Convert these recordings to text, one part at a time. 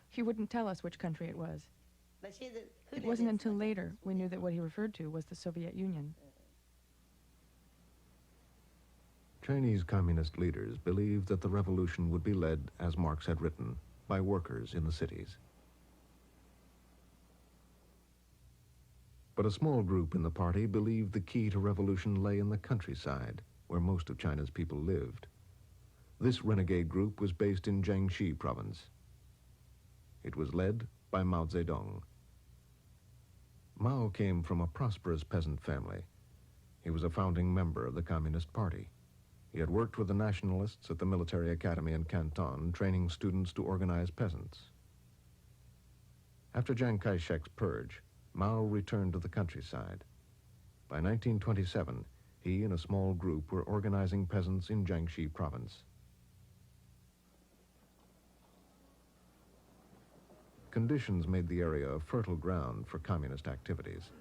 He wouldn't tell us which country it was. It wasn't until later we knew that what he referred to was the Soviet Union. Chinese communist leaders believed that the revolution would be led, as Marx had written, by workers in the cities. But a small group in the party believed the key to revolution lay in the countryside, where most of China's people lived. This renegade group was based in Jiangxi province. It was led by Mao Zedong. Mao came from a prosperous peasant family. He was a founding member of the Communist Party. He had worked with the nationalists at the military academy in Canton, training students to organize peasants. After Chiang Kai-shek's purge, Mao returned to the countryside. By 1927, he and a small group were organizing peasants in Jiangxi province. Conditions made the area a fertile ground for communist activities.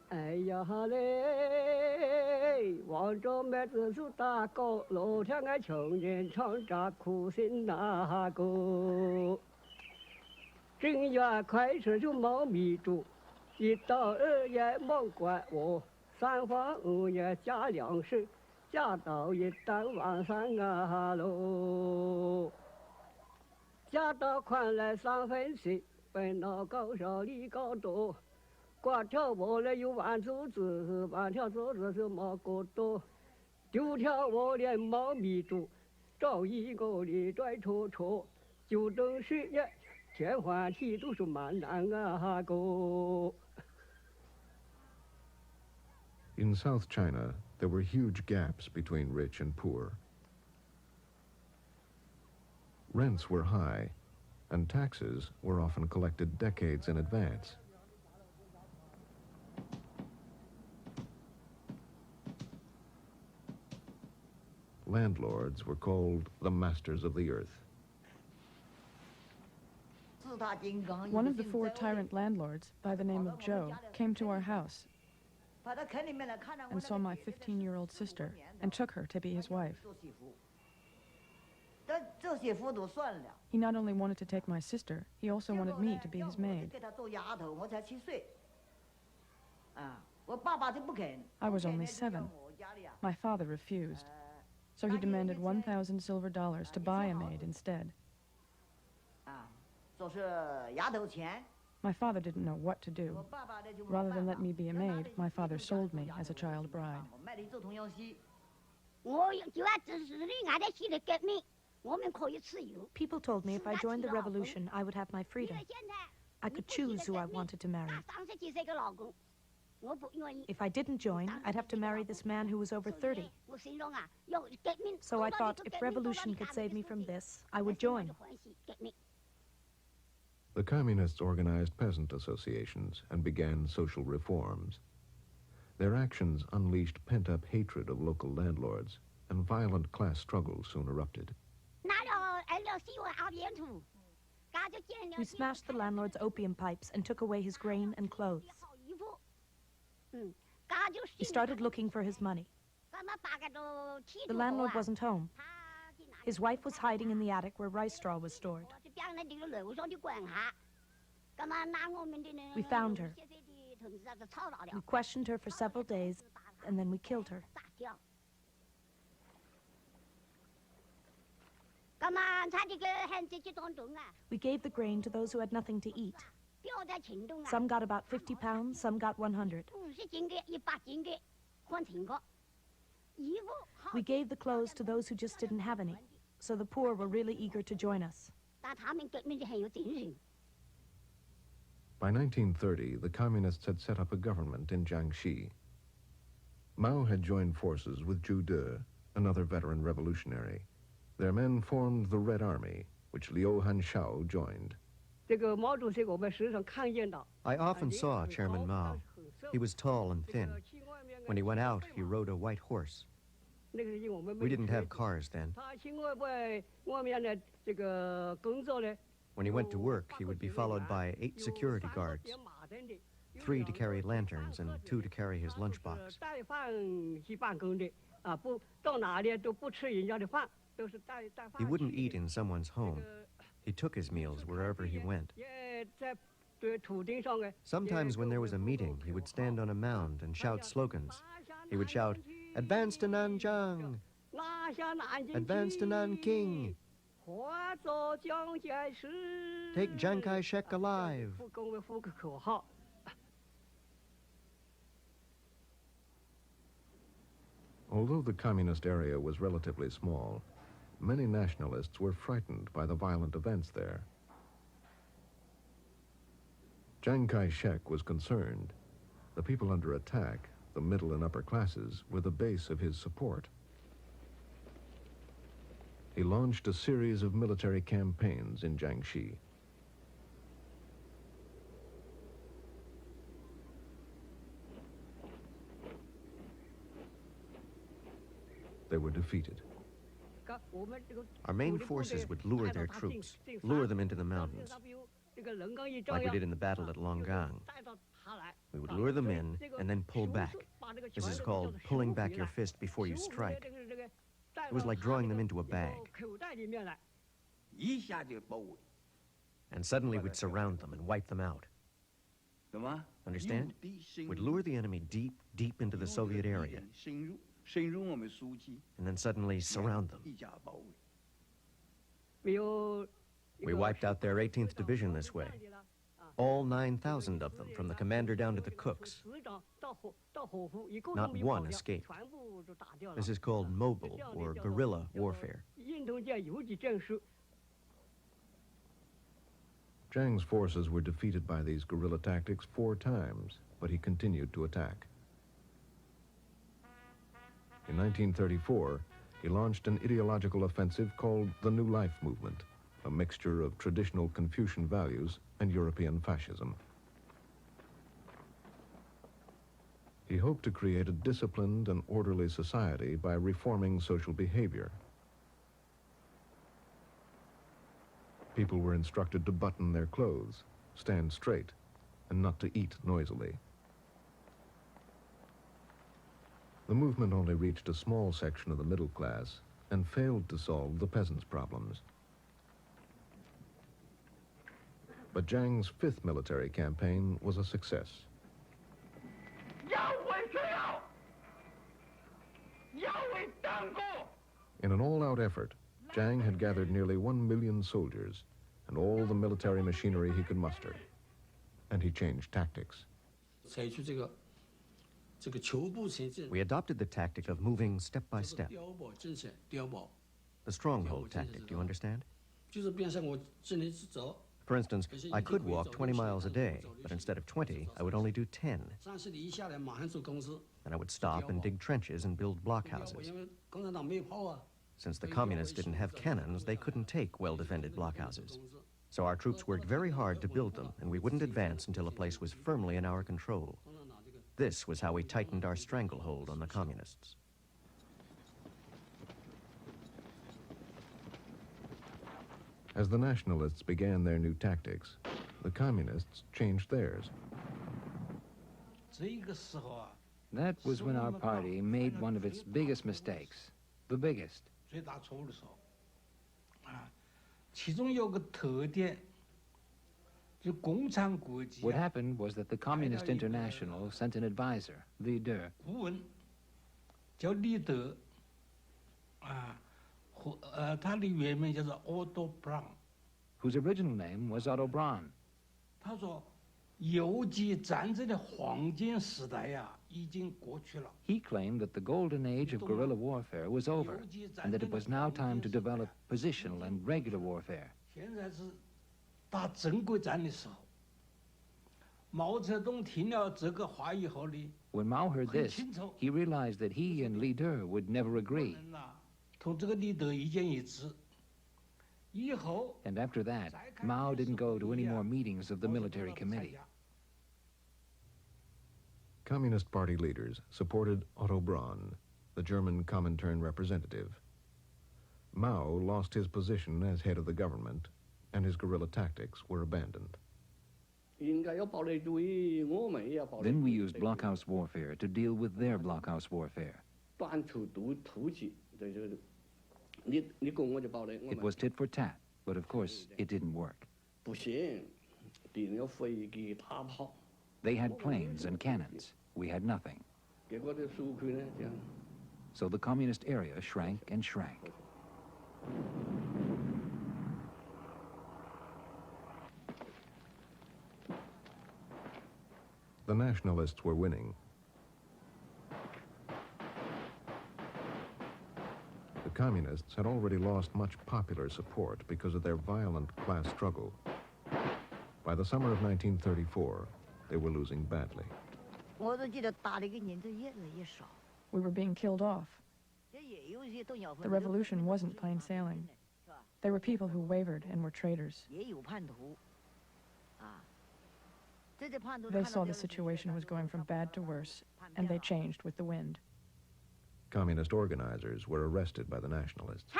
哎呀哈嘞，望着妹子是大哥，路上爱穷人唱着苦心那个。正月开始就忙米煮，一到2月忙管我，3房5月加粮食，加到一到晚上啊喽。加到宽来3分7，本老高少力高多。 挂条我来有万竹子，万条竹子是毛骨多，9条我连毛米煮，找一个里拽戳戳，就等10月天换地都是蛮难啊个。In South China, there were huge gaps between rich and poor. Rents were high, and taxes were often collected decades in advance. Landlords were called the masters of the earth. One of the 4 tyrant landlords, by the name of Zhou, came to our house and saw my 15-year-old sister and took her to be his wife. He not only wanted to take my sister, he also wanted me to be his maid. I was only 7. My father refused. So he demanded 1,000 silver dollars to buy a maid instead. My father didn't know what to do. Rather than let me be a maid, my father sold me as a child bride. People told me if I joined the revolution, I would have my freedom. I could choose who I wanted to marry. If I didn't join, I'd have to marry this man who was over 30. So I thought if revolution could save me from this, I would join. The communists organized peasant associations and began social reforms. Their actions unleashed pent-up hatred of local landlords, and violent class struggles soon erupted. We smashed the landlord's opium pipes and took away his grain and clothes. He started looking for his money. The landlord wasn't home. His wife was hiding in the attic where rice straw was stored. We found her. We questioned her for several days, and then we killed her. We gave the grain to those who had nothing to eat. Some got about 50 pounds, some got 100. We gave the clothes to those who just didn't have any, so the poor were really eager to join us. By 1930, the communists had set up a government in Jiangxi. Mao had joined forces with Zhu De, another veteran revolutionary. Their men formed the Red Army, which Liu Hanshao joined. I often saw Chairman Mao. He was tall and thin. When he went out, he rode a white horse. We didn't have cars then. When he went to work, he would be followed by 8 security guards, 3 to carry lanterns and 2 to carry his lunchbox. He wouldn't eat in someone's home. He took his meals wherever he went. Sometimes when there was a meeting, he would stand on a mound and shout slogans. He would shout, "Advance to Nanjang! Advance to Nanking! Take Chiang Kai-shek alive!" Although the communist area was relatively small, many nationalists were frightened by the violent events there. Chiang Kai-shek was concerned. The people under attack, the middle and upper classes, were the base of his support. He launched a series of military campaigns in Jiangxi. They were defeated. Our main forces would lure their troops, lure them into the mountains, like we did in the battle at Longgang. We would lure them in and then pull back. This is called pulling back your fist before you strike. It was like drawing them into a bag. And suddenly we'd surround them and wipe them out. Understand? We'd lure the enemy deep, deep into the Soviet area, and then suddenly surround them. We wiped out their 18th Division this way. All 9,000 of them, from the commander down to the cooks. Not one escaped. This is called mobile or guerrilla warfare. Chiang's forces were defeated by these guerrilla tactics 4 times, but he continued to attack. In 1934, he launched an ideological offensive called the New Life Movement, a mixture of traditional Confucian values and European fascism. He hoped to create a disciplined and orderly society by reforming social behavior. People were instructed to button their clothes, stand straight, and not to eat noisily. The movement only reached a small section of the middle class and failed to solve the peasants' problems. But Chiang's 5th military campaign was a success. In an all-out effort, Chiang had gathered nearly 1 million soldiers and all the military machinery he could muster. And he changed tactics. We adopted the tactic of moving step by step. The stronghold tactic, do you understand? For instance, I could walk 20 miles a day, but instead of 20, I would only do 10. And I would stop and dig trenches and build blockhouses. Since the communists didn't have cannons, they couldn't take well-defended blockhouses. So our troops worked very hard to build them, and we wouldn't advance until a place was firmly in our control. This was how we tightened our stranglehold on the communists. As the nationalists began their new tactics, the communists changed theirs. That was when our party made one of its biggest mistakes, the biggest. What happened was that the Communist International sent an advisor, Li De. Whose original name was Otto Braun. He claimed that the golden age of guerrilla warfare was over, and that it was now time to develop positional and regular warfare. When Mao heard this, he realized that he and Li De would never agree. And after that, Mao didn't go to any more meetings of the military committee. Communist Party leaders supported Otto Braun, the German Comintern representative. Mao lost his position as head of the government, and his guerrilla tactics were abandoned. Then we used blockhouse warfare to deal with their blockhouse warfare. It was tit for tat, but of course it didn't work. They had planes and cannons. We had nothing. So the communist area shrank and shrank. The nationalists were winning. The communists had already lost much popular support because of their violent class struggle. By the summer of 1934, they were losing badly. We were being killed off. The revolution wasn't plain sailing. There were people who wavered and were traitors. They saw the situation was going from bad to worse, and they changed with the wind. Communist organizers were arrested by the nationalists.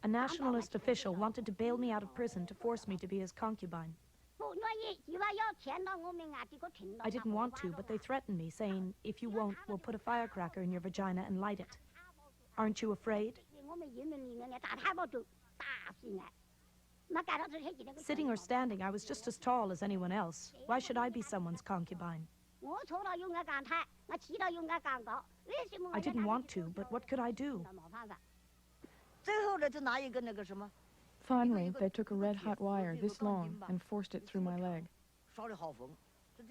A nationalist official wanted to bail me out of prison to force me to be his concubine. I didn't want to, but they threatened me, saying, if you won't, we'll put a firecracker in your vagina and light it. Aren't you afraid? Sitting or standing, I was just as tall as anyone else. Why should I be someone's concubine? I didn't want to, but what could I do? Finally, they took a red-hot wire this long and forced it through my leg.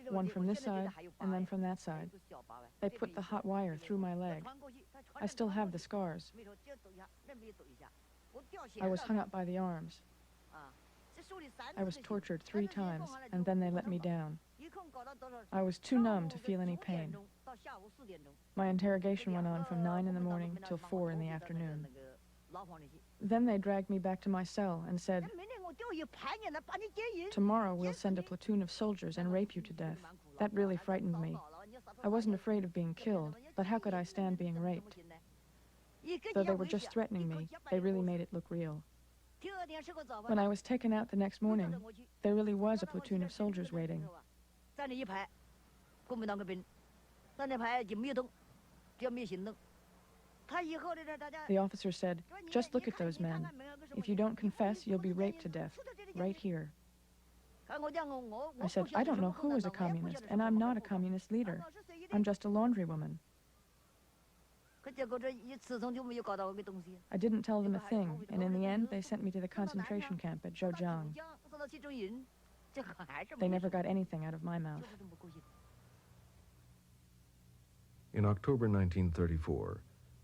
One from this side, and then from that side. They put the hot wire through my leg. I still have the scars. I was hung up by the arms. I was tortured 3 times, and then they let me down. I was too numb to feel any pain. My interrogation went on from 9 in the morning till 4 in the afternoon. Then they dragged me back to my cell and said, tomorrow we'll send a platoon of soldiers and rape you to death. That really frightened me. I wasn't afraid of being killed, but how could I stand being raped? Though they were just threatening me, they really made it look real. When I was taken out the next morning, there really was a platoon of soldiers waiting. The officer said, just look at those men. If you don't confess, you'll be raped to death, right here. I said, I don't know who is a communist, and I'm not a communist leader. I'm just a laundrywoman. I didn't tell them a thing, and in the end, they sent me to the concentration camp at Zhejiang. They never got anything out of my mouth. In October 1934,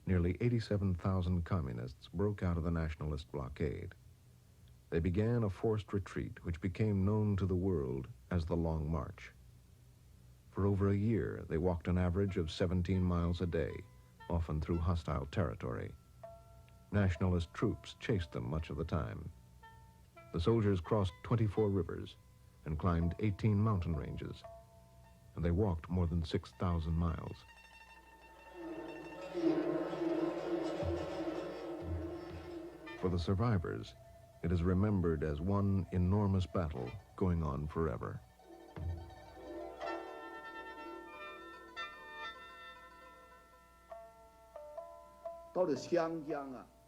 nearly 87,000 communists broke out of the nationalist blockade. They began a forced retreat which became known to the world as the Long March. For over a year, they walked an average of 17 miles a day, often through hostile territory. Nationalist troops chased them much of the time. The soldiers crossed 24 rivers and climbed 18 mountain ranges, and they walked more than 6,000 miles. For the survivors, it is remembered as one enormous battle going on forever.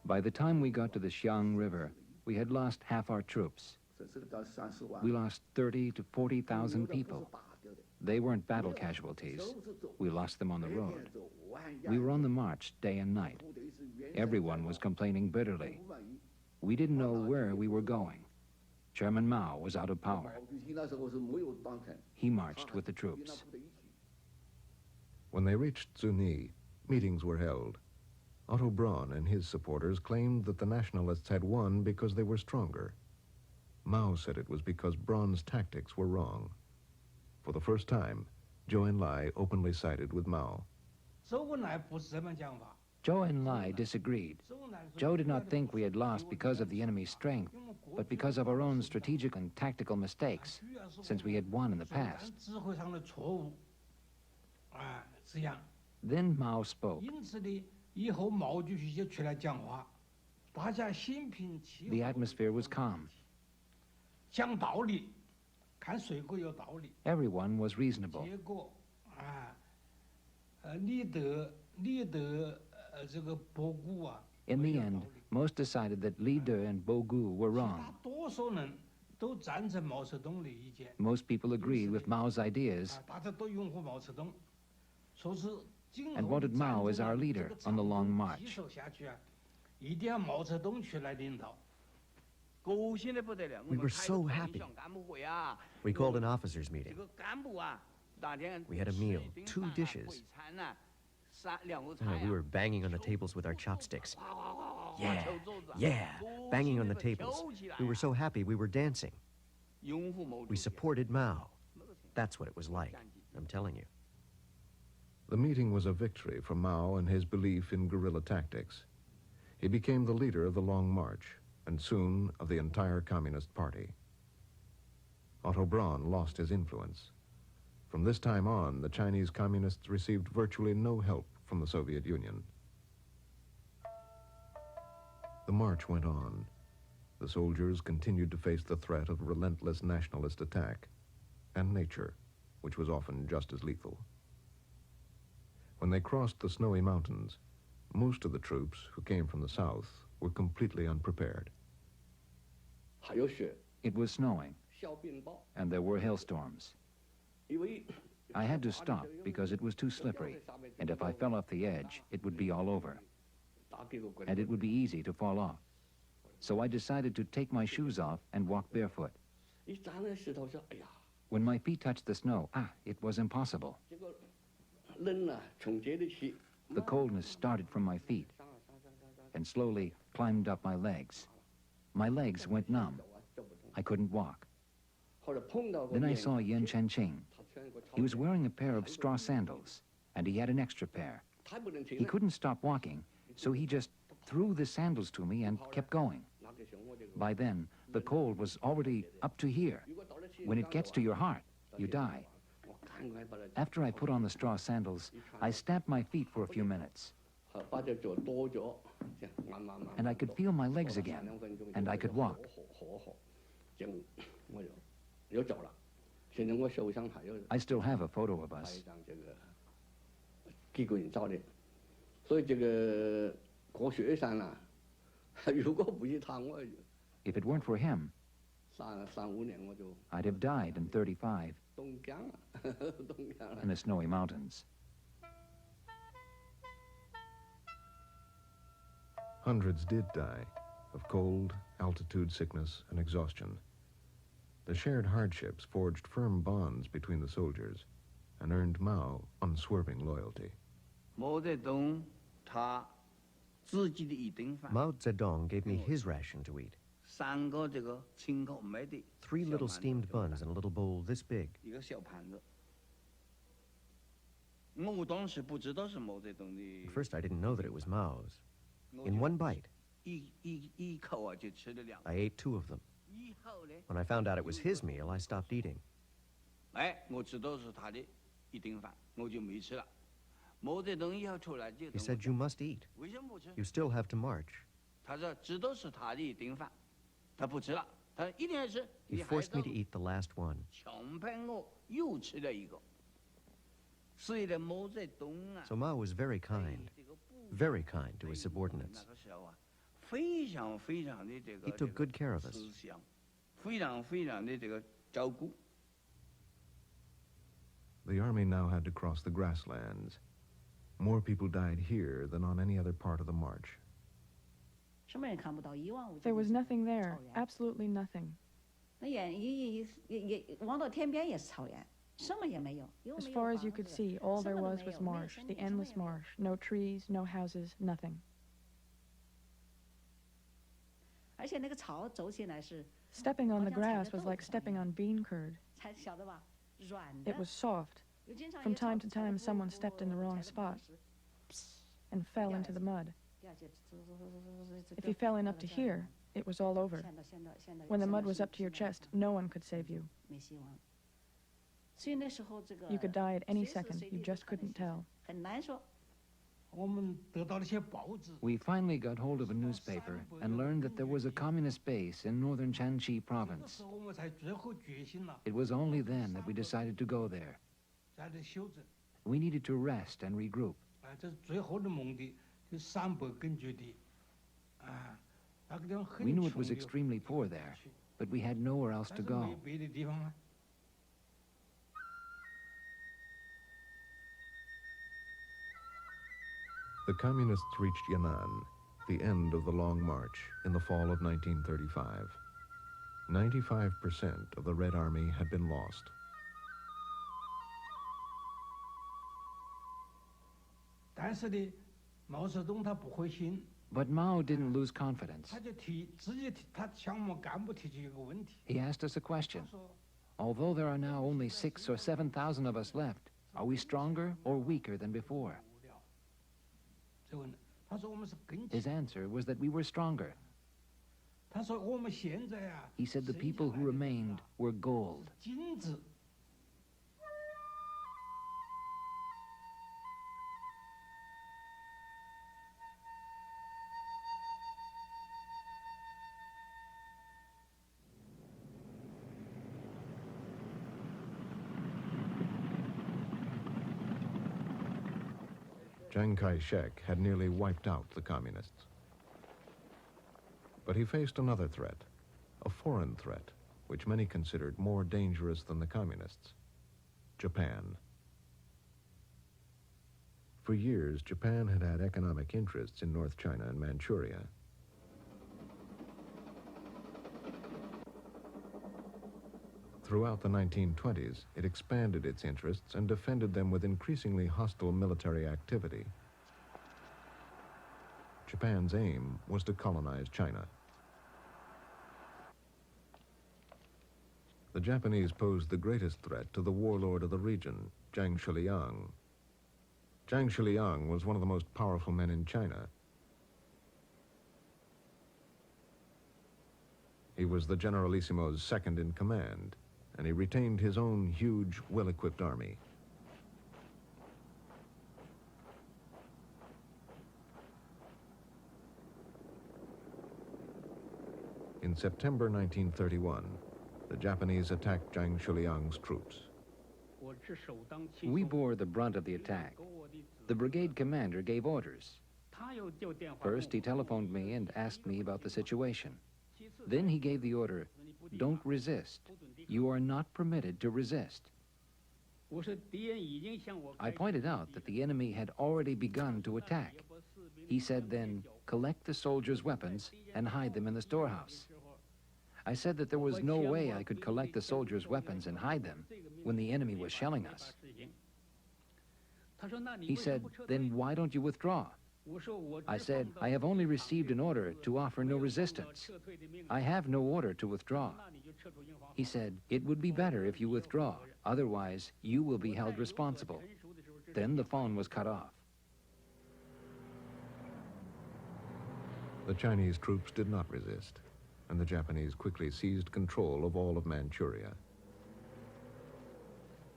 By the time we got to the Xiang River, we had lost half our troops. We lost 30 to 40,000 people. They weren't battle casualties. We lost them on the road. We were on the march day and night. Everyone was complaining bitterly. We didn't know where we were going. Chairman Mao was out of power. He marched with the troops. When they reached Zuni, meetings were held. Otto Braun and his supporters claimed that the nationalists had won because they were stronger. Mao said it was because Braun's tactics were wrong. For the first time, Zhou Enlai openly sided with Mao. Zhou Enlai disagreed. Zhou did not think we had lost because of the enemy's strength, but because of our own strategic and tactical mistakes, since we had won in the past. Then Mao spoke. The atmosphere was calm. Everyone was reasonable. In the end, most decided that Li De and Bo Gu were wrong. Most people agreed with Mao's ideas and wanted Mao as our leader on the Long March. We were so happy. We called an officers' meeting. We had a meal, 2 dishes. We were banging on the tables with our chopsticks. Yeah, yeah, banging on the tables. We were so happy we were dancing. We supported Mao. That's what it was like, I'm telling you. The meeting was a victory for Mao and his belief in guerrilla tactics. He became the leader of the Long March, and soon of the entire Communist Party. Otto Braun lost his influence. From this time on, the Chinese Communists received virtually no help from the Soviet Union. The march went on. The soldiers continued to face the threat of relentless nationalist attack, and nature, which was often just as lethal. When they crossed the snowy mountains, most of the troops who came from the south were completely unprepared. It was snowing, and there were hailstorms. I had to stop because it was too slippery, and if I fell off the edge, it would be all over. And it would be easy to fall off. So I decided to take my shoes off and walk barefoot. When my feet touched the snow, it was impossible. The coldness started from my feet and slowly climbed up my legs. My legs went numb. I couldn't walk. Then I saw Yan Chenqing. He was wearing a pair of straw sandals, and he had an extra pair. He couldn't stop walking, so he just threw the sandals to me and kept going. By then, the cold was already up to here. When it gets to your heart, you die. After I put on the straw sandals, I stamped my feet for a few minutes. And I could feel my legs again, and I could walk. I still have a photo of us. If it weren't for him, I'd have died in 35 in the snowy mountains. Hundreds did die of cold, altitude sickness, and exhaustion. The shared hardships forged firm bonds between the soldiers and earned Mao unswerving loyalty. Mao Zedong gave me his ration to eat. 3 little steamed buns in a little bowl this big. At first I didn't know that it was Mao's. In one bite, I ate 2 of them. When I found out it was his meal, I stopped eating. He said, "You must eat. You still have to march." He forced me to eat the last one. So Mao was very kind to his subordinates. He took good care of us. The army now had to cross the grasslands. More people died here than on any other part of the march. There was nothing there, absolutely nothing. As far as you could see, all there was marsh, the endless marsh. No trees, no houses, nothing. Stepping on the grass was like stepping on bean curd. It was soft. From time to time, someone stepped in the wrong spot and fell into the mud. If you fell in up to here, it was all over. When the mud was up to your chest, no one could save you. You could die at any second. You just couldn't tell. We finally got hold of a newspaper and learned that there was a communist base in northern Shanxi province. It was only then that we decided to go there. We needed to rest and regroup. We knew it was extremely poor there, but we had nowhere else to go. The Communists reached Yan'an, the end of the Long March, in the fall of 1935. 95% of the Red Army had been lost. But Mao didn't lose confidence. He asked us a question. Although there are now only 6,000 or 7,000 of us left, are we stronger or weaker than before? His answer was that we were stronger. He said the people who remained were gold. Chiang Kai-shek had nearly wiped out the communists. But he faced another threat, a foreign threat, which many considered more dangerous than the communists: Japan. For years, Japan had had economic interests in North China and Manchuria. Throughout the 1920s, it expanded its interests and defended them with increasingly hostile military activity. Japan's aim was to colonize China. The Japanese posed the greatest threat to the warlord of the region, Zhang Shiliang. Zhang Shiliang was one of the most powerful men in China. He was the Generalissimo's second in command, and he retained his own huge, well-equipped army. In September 1931, the Japanese attacked Zhang Shiliang's troops. We bore the brunt of the attack. The brigade commander gave orders. First, he telephoned me and asked me about the situation. Then he gave the order, "Don't resist. You are not permitted to resist." I pointed out that the enemy had already begun to attack. He said then, "Collect the soldiers' weapons and hide them in the storehouse." I said that there was no way I could collect the soldiers' weapons and hide them when the enemy was shelling us. He said, "Then why don't you withdraw?" I said, "I have only received an order to offer no resistance. I have no order to withdraw." He said, "It would be better if you withdraw. Otherwise, you will be held responsible." Then the phone was cut off. The Chinese troops did not resist, and the Japanese quickly seized control of all of Manchuria.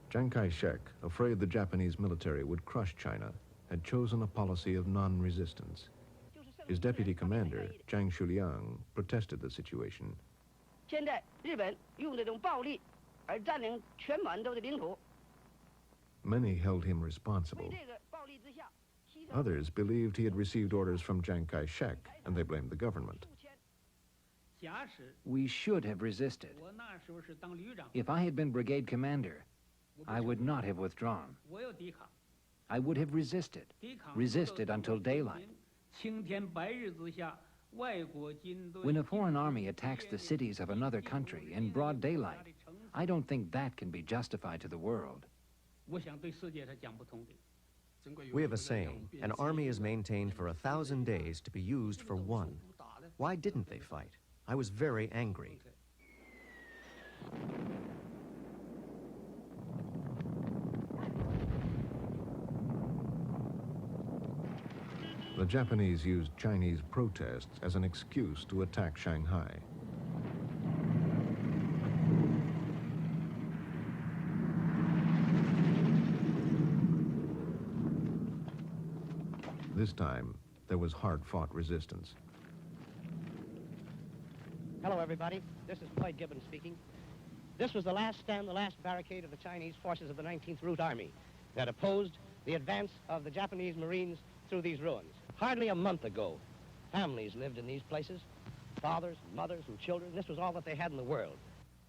Chiang Kai-shek, afraid the Japanese military would crush China, had chosen a policy of non-resistance. His deputy commander, Zhang Shiliang, protested the situation. Many held him responsible. Others believed he had received orders from Chiang Kai-shek, and they blamed the government. We should have resisted. If I had been brigade commander, I would not have withdrawn. I would have resisted until daylight. When a foreign army attacks the cities of another country in broad daylight, I don't think that can be justified to the world. We have a saying, an army is maintained for 1,000 days to be used for one. Why didn't they fight? I was very angry. The Japanese used Chinese protests as an excuse to attack Shanghai. This time, there was hard-fought resistance. Hello, everybody. This is Floyd Gibbons speaking. This was the last stand, the last barricade of the Chinese forces of the 19th Route Army that opposed the advance of the Japanese Marines through these ruins. Hardly a month ago, Families lived in these places, fathers, mothers, and children. This was all that they had in the world.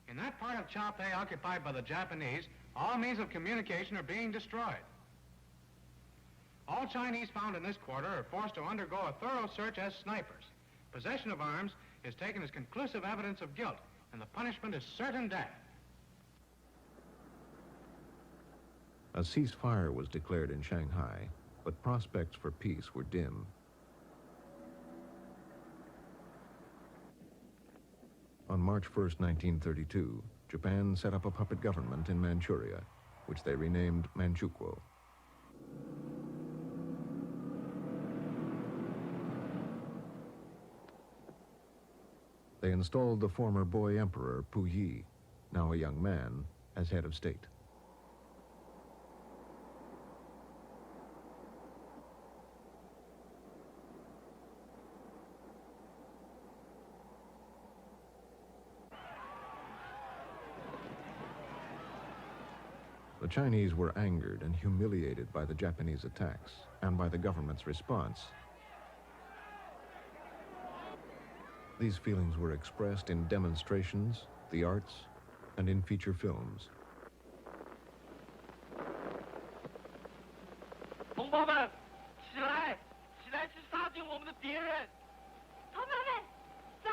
In that part of Chapei occupied by the Japanese, all means of communication are being destroyed. All Chinese found in this quarter are forced to undergo a thorough search as snipers. Possession of arms is taken as conclusive evidence of guilt, and the punishment is certain death. A ceasefire was declared in Shanghai, but prospects for peace were dim. On March 1st, 1932, Japan set up a puppet government in Manchuria, which they renamed Manchukuo. They installed the former boy emperor Puyi, now a young man, as head of state. The Chinese were angered and humiliated by the Japanese attacks and by the government's response. These feelings were expressed in demonstrations, the arts, and in feature films. 同胞们，起来！起来去杀尽我们的敌人！同胞们，走！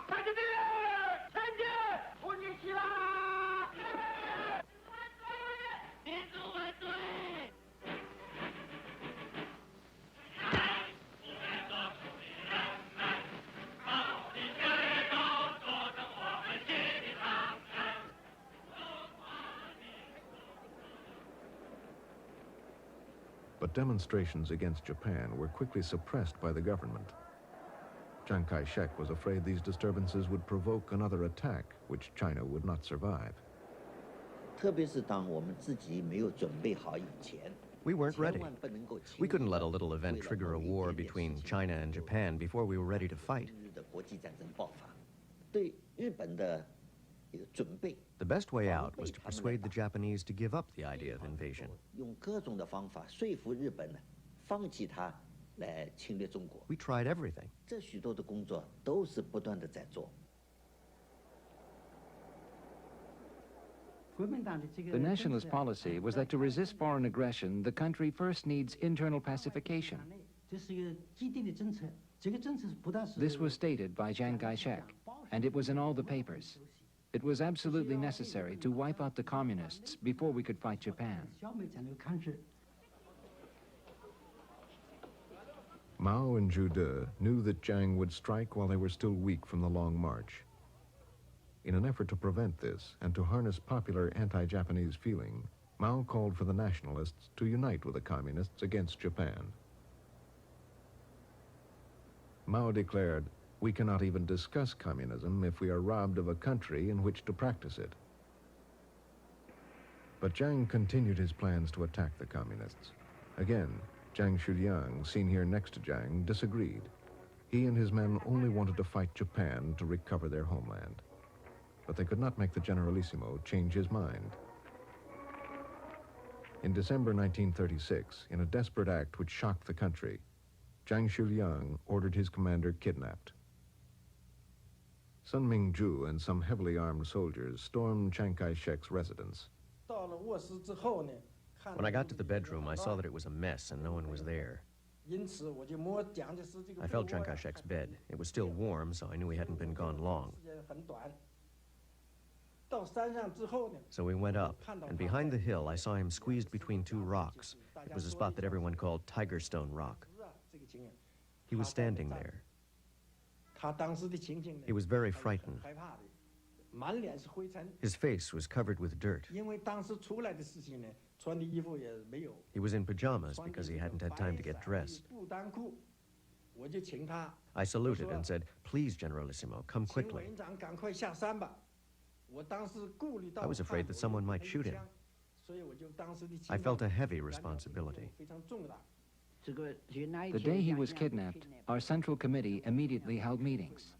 三个敌人，前进！突击起来！民族万岁！ But demonstrations against Japan were quickly suppressed by the government. Chiang Kai-shek was afraid these disturbances would provoke another attack, which China would not survive. We weren't ready. We couldn't let a little event trigger a war between China and Japan before we were ready to fight. The best way out was to persuade the Japanese to give up the idea of invasion. We tried everything. The nationalist policy was that to resist foreign aggression, the country first needs internal pacification. This was stated by Chiang Kai-shek, and it was in all the papers. It was absolutely necessary to wipe out the communists before we could fight Japan. Mao and Zhu De knew that Chiang would strike while they were still weak from the long march. In an effort to prevent this and to harness popular anti-Japanese feeling, Mao called for the nationalists to unite with the communists against Japan. Mao declared, "We cannot even discuss communism if we are robbed of a country in which to practice it." But Chiang continued his plans to attack the communists. Again, Zhang Xuliang, seen here next to Chiang, disagreed. He and his men only wanted to fight Japan to recover their homeland. But they could not make the Generalissimo change his mind. In December 1936, in a desperate act which shocked the country, Zhang Xuliang ordered his commander kidnapped. Sun Mingzhu and some heavily armed soldiers stormed Chiang Kai-shek's residence. When I got to the bedroom, I saw that it was a mess and no one was there. I felt Chiang Kai-shek's bed. It was still warm, so I knew he hadn't been gone long. So we went up, and behind the hill, I saw him squeezed between two rocks. It was a spot that everyone called Tiger Stone Rock. He was standing there. He was very frightened. His face was covered with dirt. He was in pajamas because he hadn't had time to get dressed. I saluted and said, "Please, Generalissimo, come quickly." I was afraid that someone might shoot him. I felt a heavy responsibility. The day he was kidnapped, our Central Committee immediately held meetings.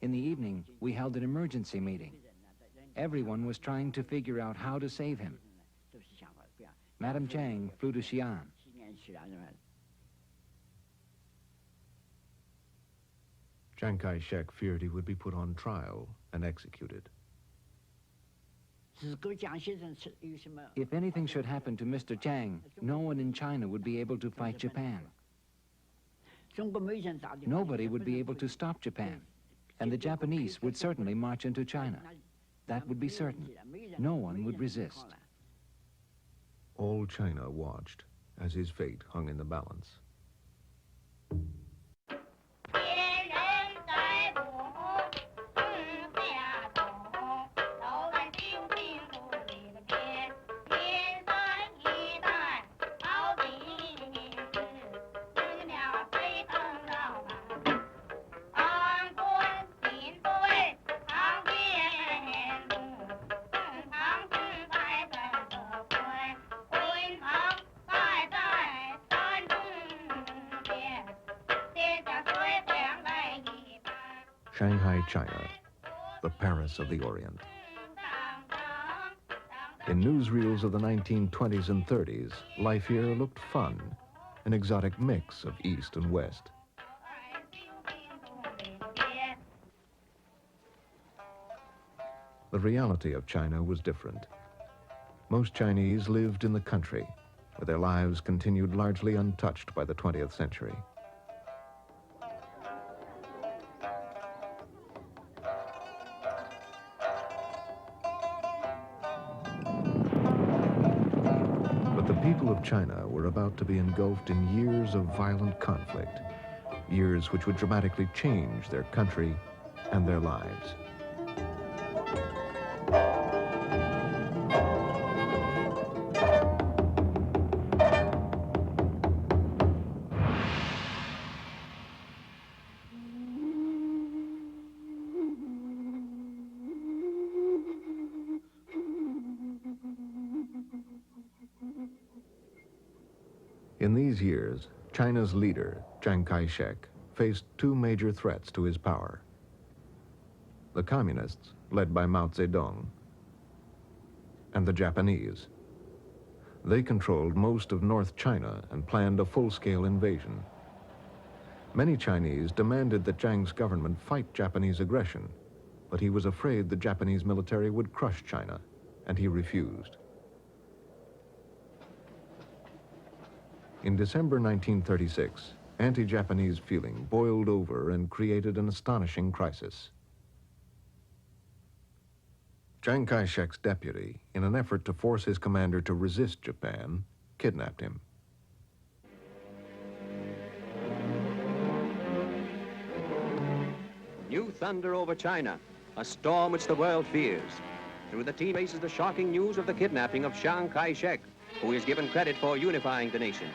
In the evening, we held an emergency meeting. Everyone was trying to figure out how to save him. Madame Jiang flew to Xi'an. Chiang Kai-shek feared he would be put on trial and executed. If anything should happen to Mr. Jiang, no one in China would be able to fight Japan. Nobody would be able to stop Japan, and the Japanese would certainly march into China. That would be certain. No one would resist. All China watched as his fate hung in the balance. Shanghai, China, the Paris of the Orient. In newsreels of the 1920s and 30s, life here looked fun, an exotic mix of East and West. The reality of China was different. Most Chinese lived in the country, where their lives continued largely untouched by the 20th century. But the people of China were about to be engulfed in years of violent conflict, years which would dramatically change their country and their lives. In these years, China's leader, Chiang Kai-shek, faced two major threats to his power. The communists, led by Mao Zedong, and the Japanese. They controlled most of North China and planned a full-scale invasion. Many Chinese demanded that Chiang's government fight Japanese aggression, but he was afraid the Japanese military would crush China, and he refused. In December 1936, anti-Japanese feeling boiled over and created an astonishing crisis. Chiang Kai-shek's deputy, in an effort to force his commander to resist Japan, kidnapped him. New thunder over China, a storm which the world fears. Through the tea races the shocking news of the kidnapping of Chiang Kai-shek, who is given credit for unifying the nation.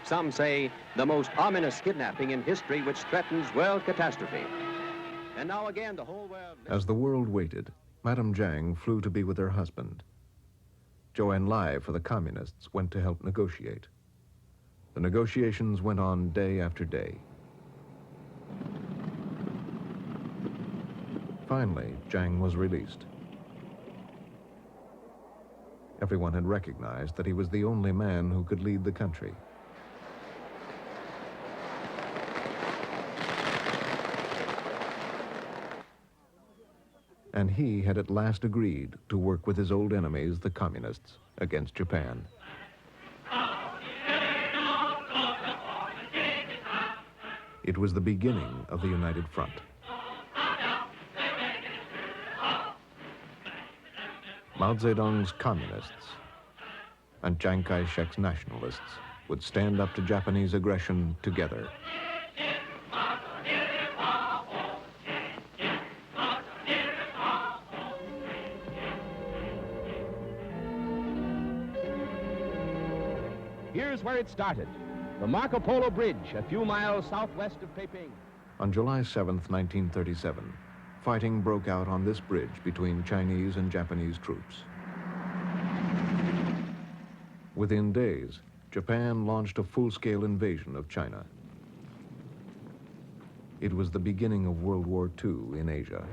Some say the most ominous kidnapping in history which threatens world catastrophe. And now again the whole world... As the world waited, Madame Jiang flew to be with her husband. Zhou Enlai for the communists went to help negotiate. The negotiations went on day after day. Finally, Jiang was released. Everyone had recognized that he was the only man who could lead the country. And he had at last agreed to work with his old enemies, the communists, against Japan. It was the beginning of the United Front. Mao Zedong's communists and Chiang Kai-shek's nationalists would stand up to Japanese aggression together. Here's where it started. The Marco Polo Bridge, a few miles southwest of Peiping. On July 7th, 1937, fighting broke out on this bridge between Chinese and Japanese troops. Within days, Japan launched a full-scale invasion of China. It was the beginning of World War II in Asia.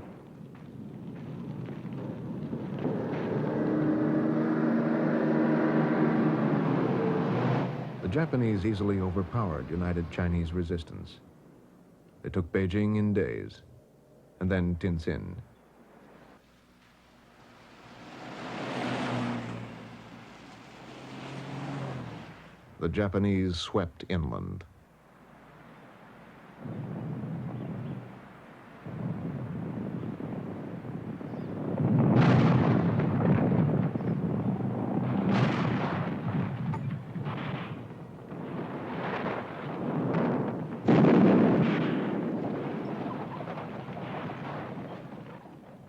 Japanese easily overpowered United Chinese resistance. They took Beijing in days, and then Tientsin. The Japanese swept inland.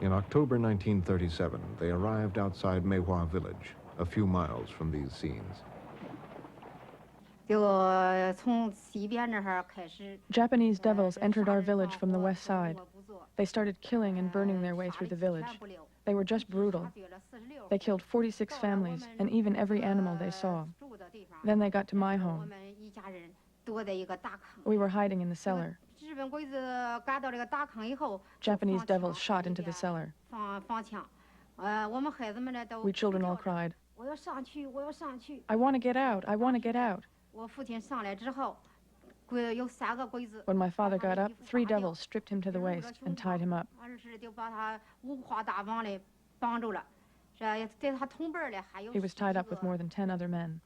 In October 1937, they arrived outside Meihua village, a few miles from these scenes. Japanese devils entered our village from the west side. They started killing and burning their way through the village. They were just brutal. They killed 46 families and even every animal they saw. Then they got to my home. We were hiding in the cellar. Japanese devils shot into the cellar. We children all cried, "I want to get out, I want to get out." When my father got up, 3 devils stripped him to the waist and tied him up. He was tied up with more than 10 other men.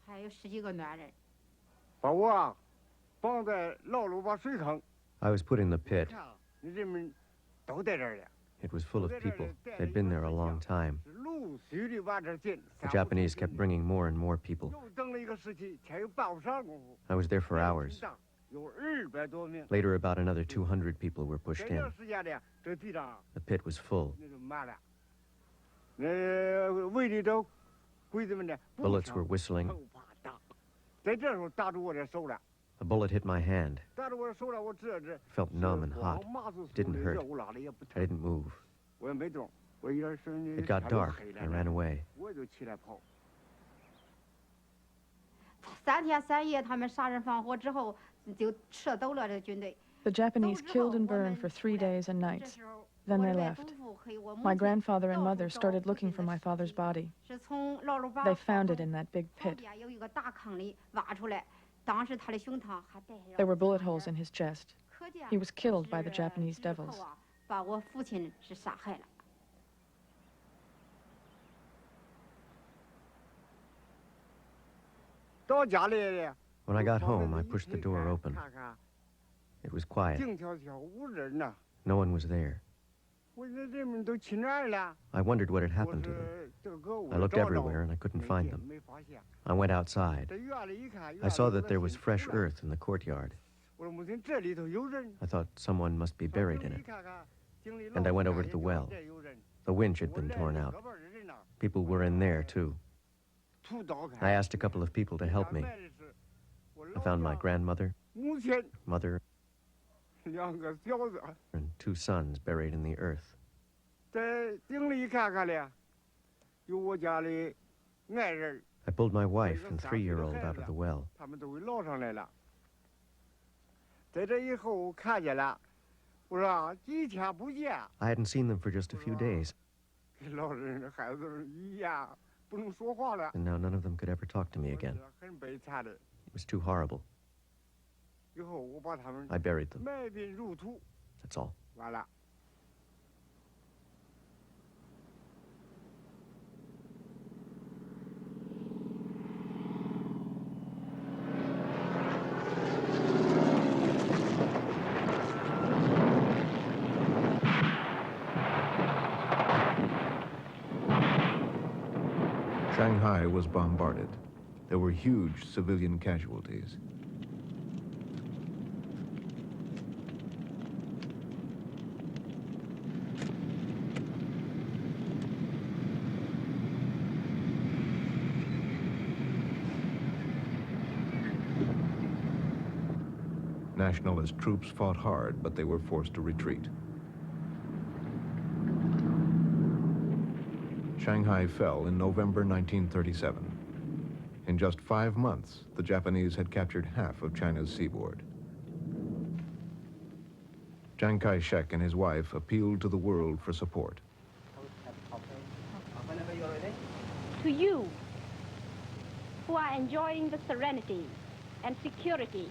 I was put in the pit. It was full of people. They'd been there a long time. The Japanese kept bringing more and more people. I was there for hours. Later, about another 200 people were pushed in. The pit was full. Bullets were whistling. A bullet hit my hand. Felt numb and hot. It didn't hurt. I didn't move. It got dark. I ran away. The Japanese killed and burned for 3 days and nights. Then they left. My grandfather and mother started looking for my father's body. They found it in that big pit. There were bullet holes in his chest. He was killed by the Japanese devils. When I got home, I pushed the door open. It was quiet. No one was there. I wondered what had happened to them. I looked everywhere and I couldn't find them. I went outside. I saw that there was fresh earth in the courtyard. I thought someone must be buried in it. And I went over to the well. The winch had been torn out. People were in there, too. I asked a couple of people to help me. I found my grandmother, mother, and 2 sons buried in the earth. I pulled my wife and 3-year-old out of the well. I hadn't seen them for just a few days. And now none of them could ever talk to me again. It was too horrible. I buried them. That's all. Shanghai was bombarded. There were huge civilian casualties. Nationalist troops fought hard, but they were forced to retreat. Shanghai fell in November 1937. In just 5 months, the Japanese had captured half of China's seaboard. Chiang Kai-shek and his wife appealed to the world for support. To you, who are enjoying the serenity and security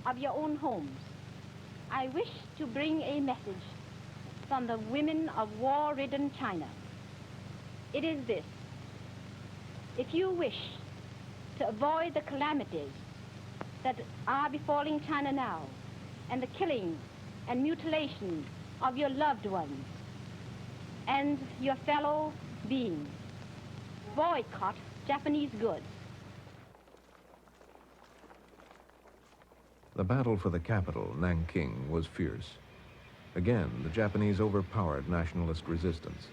of your own homes, I wish to bring a message from the women of war-ridden China. It is this: if you wish to avoid the calamities that are befalling China now, and the killing and mutilation of your loved ones and your fellow beings, boycott Japanese goods. The battle for the capital, Nanking, was fierce. Again, the Japanese overpowered nationalist resistance.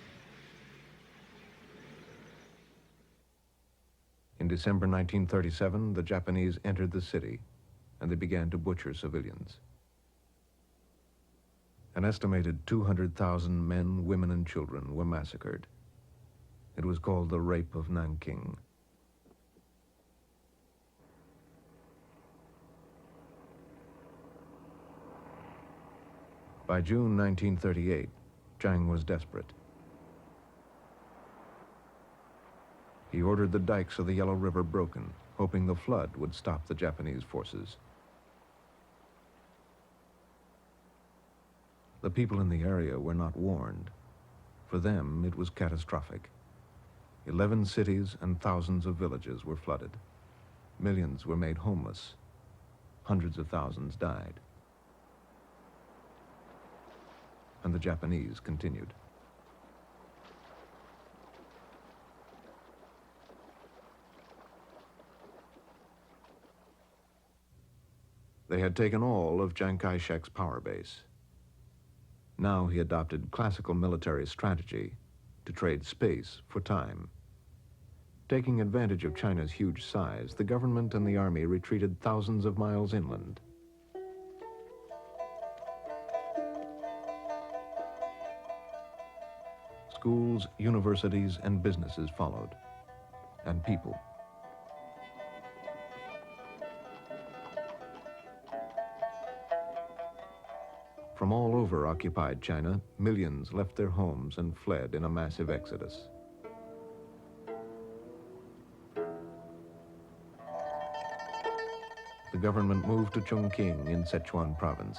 In December 1937, the Japanese entered the city, and they began to butcher civilians. An estimated 200,000 men, women, and children were massacred. It was called the Rape of Nanking. By June 1938, Chiang was desperate. He ordered the dikes of the Yellow River broken, hoping the flood would stop the Japanese forces. The people in the area were not warned. For them, it was catastrophic. 11 cities and thousands of villages were flooded. Millions were made homeless. Hundreds of thousands died. And the Japanese continued. They had taken all of Chiang Kai-shek's power base. Now he adopted classical military strategy to trade space for time. Taking advantage of China's huge size, the government and the army retreated thousands of miles inland. Schools, universities, and businesses followed, and people. From all over occupied China, millions left their homes and fled in a massive exodus. The government moved to Chongqing in Sichuan province.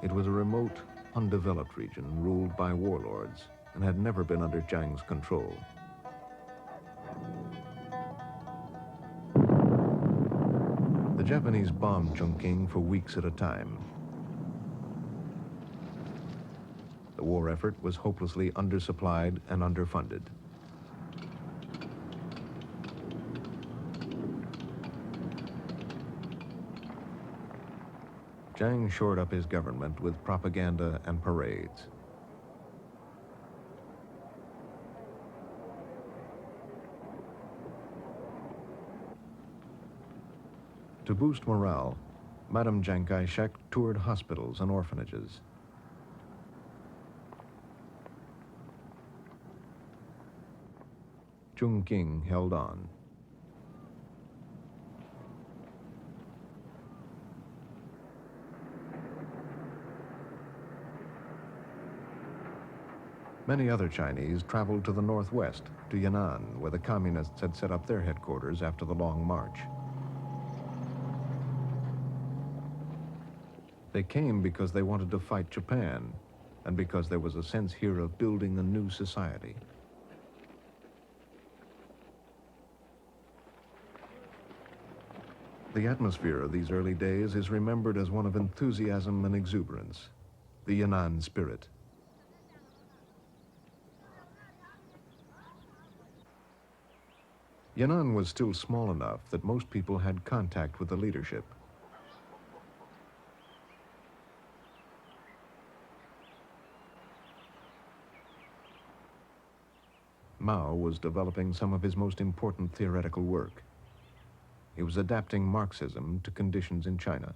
It was a remote, undeveloped region ruled by warlords and had never been under Chiang's control. The Japanese bombed Chongqing for weeks at a time. The war effort was hopelessly undersupplied and underfunded. Chiang shored up his government with propaganda and parades. To boost morale, Madame Chiang Kai-shek toured hospitals and orphanages. Chongqing held on. Many other Chinese traveled to the northwest, to Yan'an, where the communists had set up their headquarters after the Long March. They came because they wanted to fight Japan, and because there was a sense here of building a new society. The atmosphere of these early days is remembered as one of enthusiasm and exuberance, the Yan'an spirit. Yan'an was still small enough that most people had contact with the leadership. Mao was developing some of his most important theoretical work. He was adapting Marxism to conditions in China.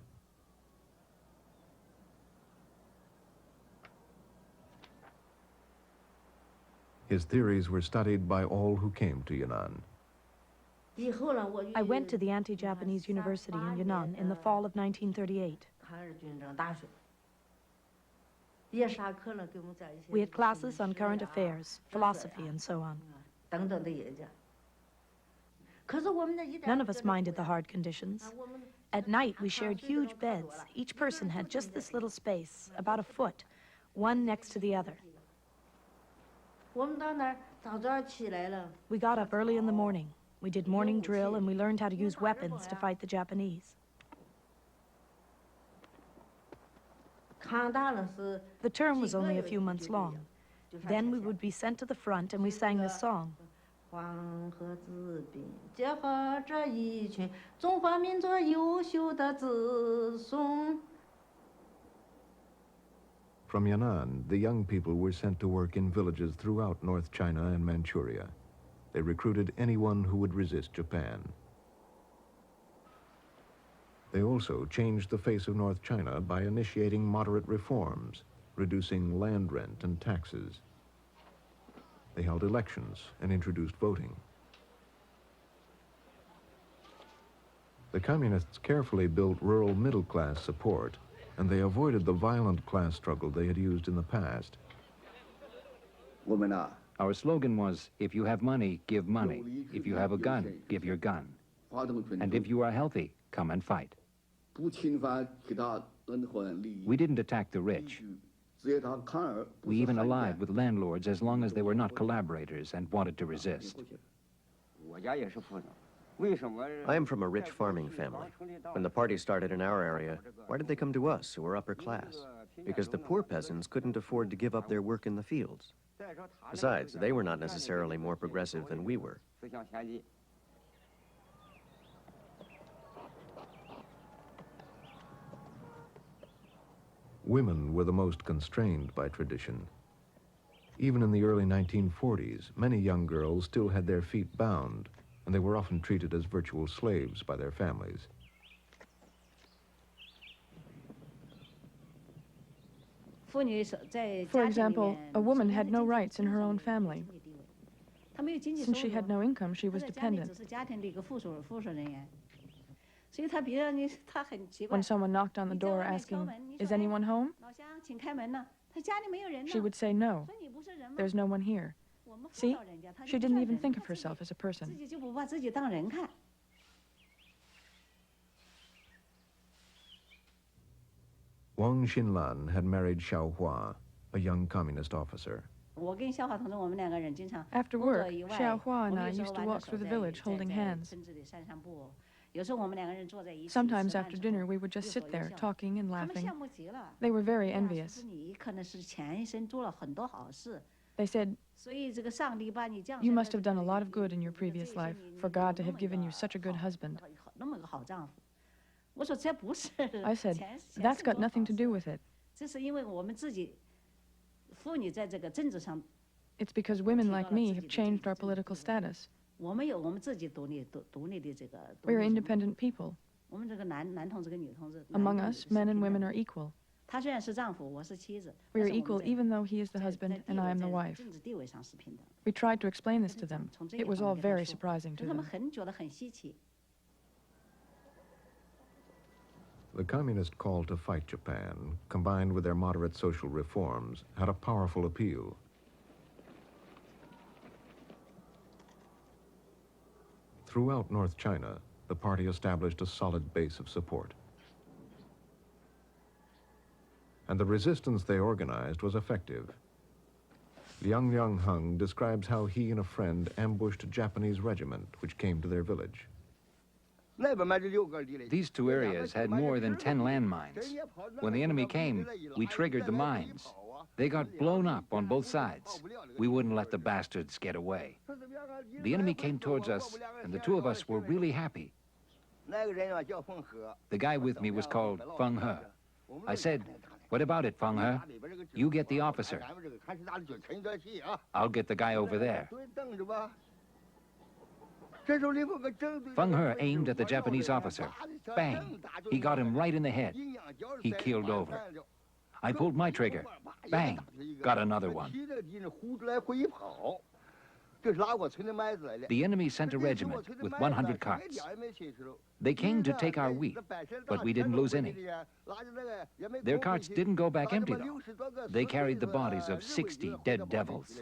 His theories were studied by all who came to Yan'an. I went to the anti-Japanese university in Yan'an in the fall of 1938. We had classes on current affairs, philosophy, and so on. None of us minded the hard conditions. At night, we shared huge beds. Each person had just this little space, about a foot, one next to the other. We got up early in the morning. We did morning drill, and we learned how to use weapons to fight the Japanese. The term was only a few months long. Then we would be sent to the front, and we sang this song. From Yan'an, the young people were sent to work in villages throughout North China and Manchuria. They recruited anyone who would resist Japan. They also changed the face of North China by initiating moderate reforms, reducing land rent and taxes. They held elections and introduced voting. The communists carefully built rural middle-class support, and they avoided the violent class struggle they had used in the past. Our slogan was, if you have money, give money. If you have a gun, give your gun. And if you are healthy, come and fight. We didn't attack the rich. We even allied with landlords as long as they were not collaborators and wanted to resist. I am from a rich farming family. When the party started in our area, why did they come to us, who were upper class? Because the poor peasants couldn't afford to give up their work in the fields. Besides, they were not necessarily more progressive than we were. Women were the most constrained by tradition. Even in the early 1940s, many young girls still had their feet bound, and they were often treated as virtual slaves by their families. For example, a woman had no rights in her own family. Since she had no income, she was dependent. When someone knocked on the door asking, "Is anyone home?" she would say, "No, there's no one here." See, she didn't even think of herself as a person. Wang Xinlan had married Xiao Hua, a young communist officer. After work, Xiao Hua and I used to walk through the village holding hands. Sometimes after dinner, we would just sit there, talking and laughing. They were very envious. They said, "You must have done a lot of good in your previous life, for God to have given you such a good husband." I said, "That's got nothing to do with it. It's because women like me have changed our political status. We're independent people. Among us, men and women are equal. We are equal even though he is the husband and I am the wife." We tried to explain this to them. It was all very surprising to them. The communist call to fight Japan, combined with their moderate social reforms, had a powerful appeal. Throughout North China, the party established a solid base of support. And the resistance they organized was effective. Liang Liangheng describes how he and a friend ambushed a Japanese regiment which came to their village. These two areas had more than 10 landmines. When the enemy came, we triggered the mines. They got blown up on both sides. We wouldn't let the bastards get away. The enemy came towards us, and the two of us were really happy. The guy with me was called Feng He. I said, "What about it, Feng He? You get the officer. I'll get the guy over there." Feng He aimed at the Japanese officer. Bang! He got him right in the head. He keeled over. I pulled my trigger. Bang! Got another one. The enemy sent a regiment with 100 carts. They came to take our wheat, but we didn't lose any. Their carts didn't go back empty, though. They carried the bodies of 60 dead devils.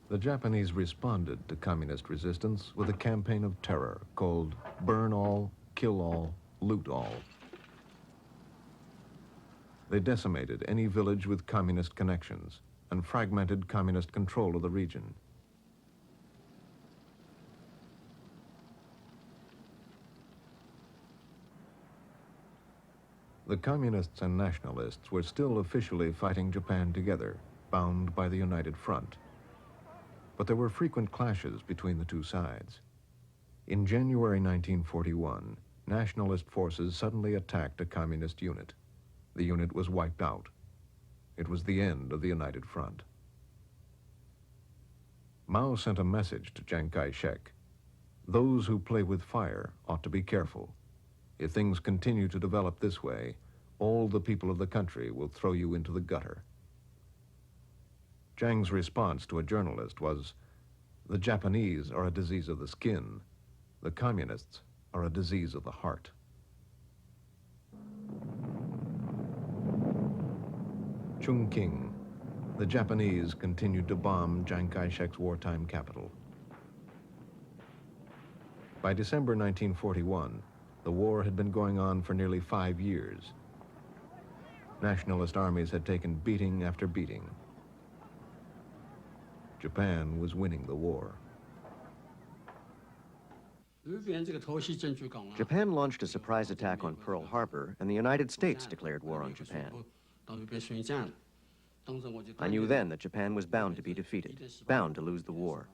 The Japanese responded to communist resistance with a campaign of terror called Burn All, Kill All, Loot All. They decimated any village with communist connections and fragmented communist control of the region. The communists and nationalists were still officially fighting Japan together, bound by the United Front. But there were frequent clashes between the two sides. In January 1941, nationalist forces suddenly attacked a communist unit. The unit was wiped out. It was the end of the United Front. Mao sent a message to Chiang Kai-shek. Those who play with fire ought to be careful. If things continue to develop this way, all the people of the country will throw you into the gutter. Chiang's response to a journalist was, "The Japanese are a disease of the skin. The communists are a disease of the heart." Chungking. The Japanese continued to bomb Chiang Kai-shek's wartime capital. By December 1941, the war had been going on for nearly 5 years. Nationalist armies had taken beating after beating. Japan was winning the war. Japan launched a surprise attack on Pearl Harbor, and the United States declared war on Japan. I knew then that Japan was bound to be defeated, bound to lose the war.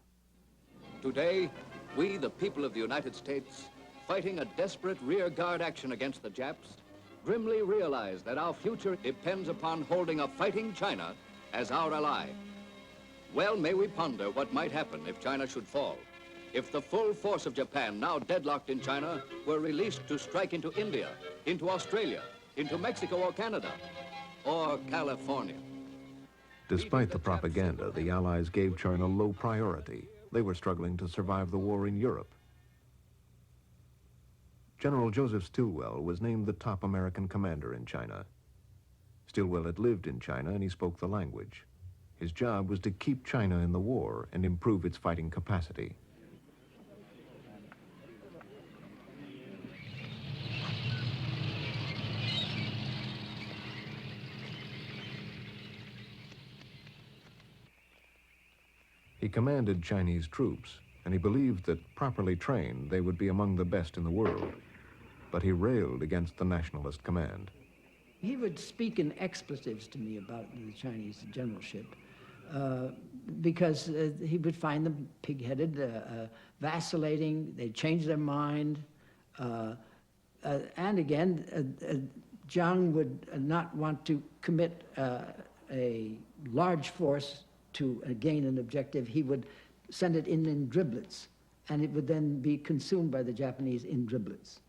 Today, we, the people of the United States, fighting a desperate rearguard action against the Japs, grimly realize that our future depends upon holding a fighting China as our ally. Well, may we ponder what might happen if China should fall, if the full force of Japan, now deadlocked in China, were released to strike into India, into Australia, into Mexico or Canada, or California. Despite the propaganda, the Allies gave China low priority. They were struggling to survive the war in Europe. General Joseph Stilwell was named the top American commander in China. Stilwell had lived in China and he spoke the language. His job was to keep China in the war and improve its fighting capacity. He commanded Chinese troops, and he believed that, properly trained, they would be among the best in the world. But he railed against the nationalist command. He would speak in expletives to me about the Chinese generalship because he would find them pig-headed, vacillating, they'd change their mind. And again, Jiang would not want to commit a large force to gain an objective. He would send it in driblets, and it would then be consumed by the Japanese in driblets.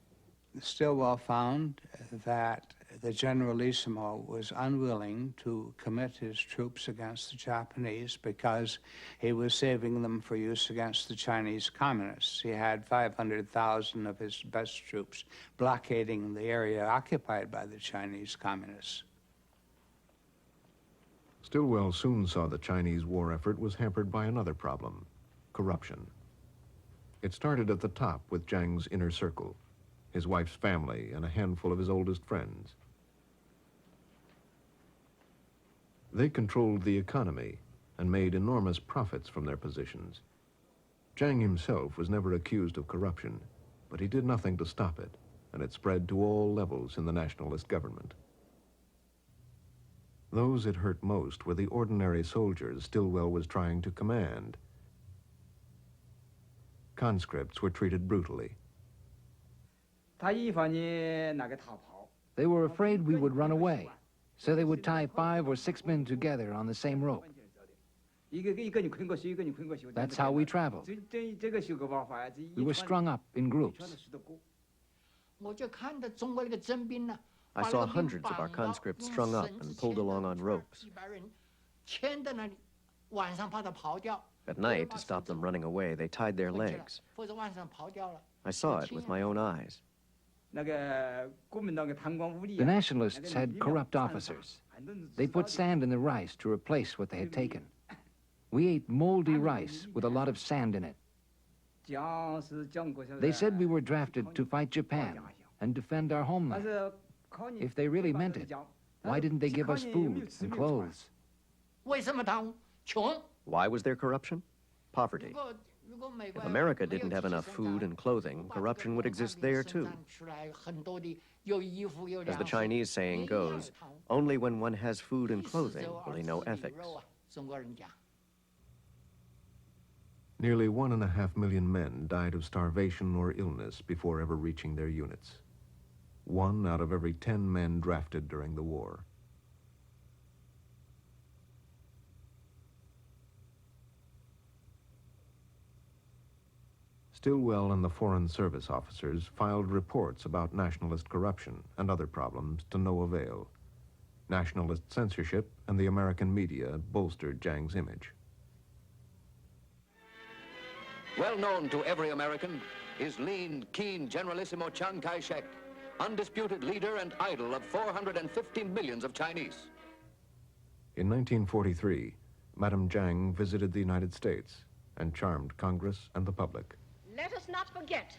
Stilwell found that the Generalissimo was unwilling to commit his troops against the Japanese because he was saving them for use against the Chinese communists. He had 500,000 of his best troops blockading the area occupied by the Chinese communists. Stilwell soon saw the Chinese war effort was hampered by another problem: corruption. It started at the top with Jiang's inner circle, his wife's family, and a handful of his oldest friends. They controlled the economy and made enormous profits from their positions. Jiang himself was never accused of corruption, but he did nothing to stop it, and it spread to all levels in the nationalist government. Those it hurt most were the ordinary soldiers Stilwell was trying to command. Conscripts were treated brutally. They were afraid we would run away, so they would tie 5 or 6 men together on the same rope. That's how we traveled. We were strung up in groups. I saw hundreds of our conscripts strung up and pulled along on ropes. At night, to stop them running away, they tied their legs. I saw it with my own eyes. The nationalists had corrupt officers. They put sand in the rice to replace what they had taken. We ate moldy rice with a lot of sand in it. They said we were drafted to fight Japan and defend our homeland. If they really meant it, why didn't they give us food and clothes? Why was there corruption? Poverty. If America didn't have enough food and clothing, corruption would exist there too. As the Chinese saying goes, only when one has food and clothing will he know ethics. Nearly 1.5 million men died of starvation or illness before ever reaching their units. 1 out of every 10 men drafted during the war. Stilwell and the Foreign Service officers filed reports about nationalist corruption and other problems to no avail. Nationalist censorship and the American media bolstered Chiang's image. Well known to every American is lean, keen Generalissimo Chiang Kai-shek, undisputed leader and idol of 450 millions of Chinese. In 1943, Madame Chiang visited the United States and charmed Congress and the public. Let us not forget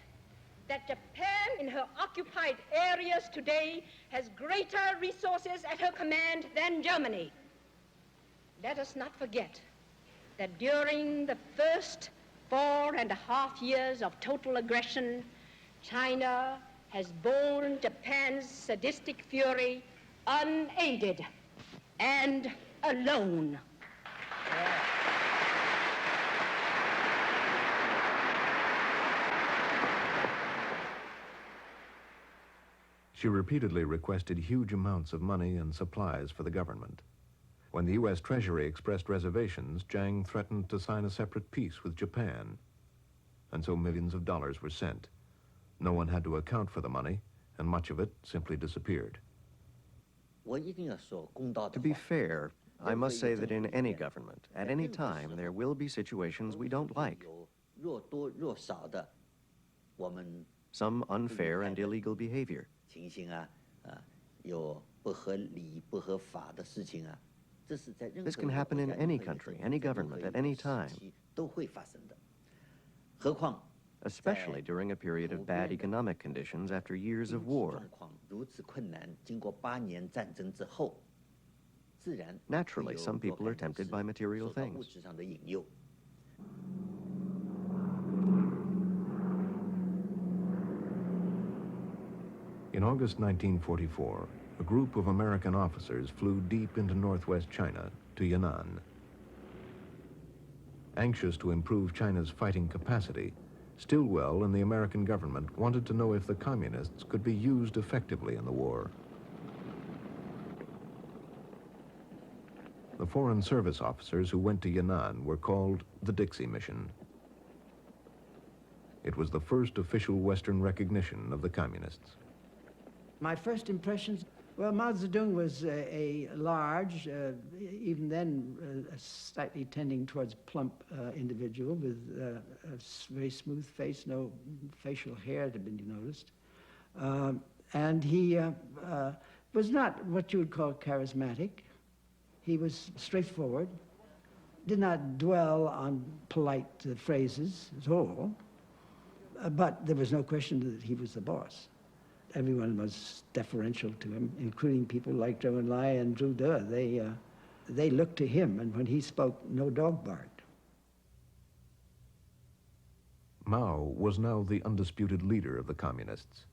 that Japan in her occupied areas today has greater resources at her command than Germany. Let us not forget that during the first 4.5 years of total aggression, China has borne Japan's sadistic fury unaided and alone. She repeatedly requested huge amounts of money and supplies for the government. When the U.S. Treasury expressed reservations, Chiang threatened to sign a separate peace with Japan. And so millions of dollars were sent. No one had to account for the money, and much of it simply disappeared. To be fair, I must say that in any government, at any time, there will be situations we don't like. Some unfair and illegal behavior. This can happen in any country, any government, at any time. Especially during a period of bad economic conditions after years of war. Naturally, some people are tempted by material things. In August 1944, a group of American officers flew deep into northwest China to Yan'an. Anxious to improve China's fighting capacity, Stilwell and the American government wanted to know if the communists could be used effectively in the war. The Foreign Service officers who went to Yan'an were called the Dixie Mission. It was the first official Western recognition of the communists. My first impressions, well, Mao Zedong was a large, even then slightly tending towards plump individual with a very smooth face, no facial hair to be noticed. And he was not what you would call charismatic. He was straightforward, did not dwell on polite phrases at all, but there was no question that he was the boss. Everyone was deferential to him, including people like Zhou Enlai and Zhu De. They looked to him, and when he spoke, no dog barked. Mao was now the undisputed leader of the communists.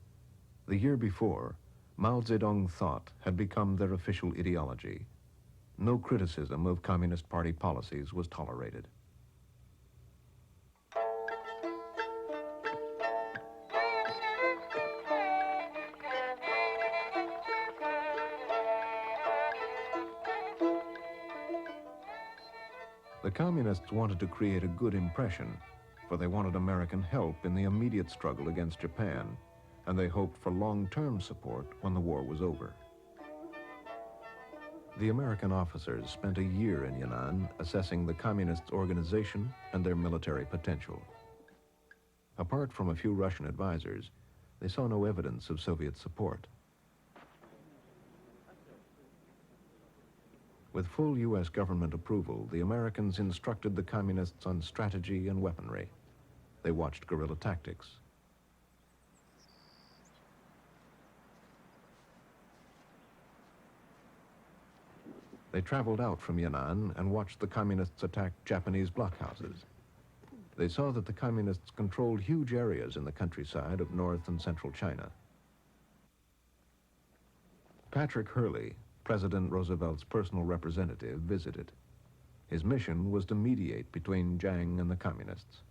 The year before, Mao Zedong thought had become their official ideology. No criticism of Communist Party policies was tolerated. The communists wanted to create a good impression, for they wanted American help in the immediate struggle against Japan, and they hoped for long-term support when the war was over. The American officers spent a year in Yan'an assessing the communists' organization and their military potential. Apart from a few Russian advisors, they saw no evidence of Soviet support. With full U.S. government approval, the Americans instructed the Communists on strategy and weaponry. They watched guerrilla tactics. They traveled out from Yan'an and watched the Communists attack Japanese blockhouses. They saw that the Communists controlled huge areas in the countryside of North and Central China. Patrick Hurley, President Roosevelt's personal representative, visited. His mission was to mediate between Chiang and the Communists.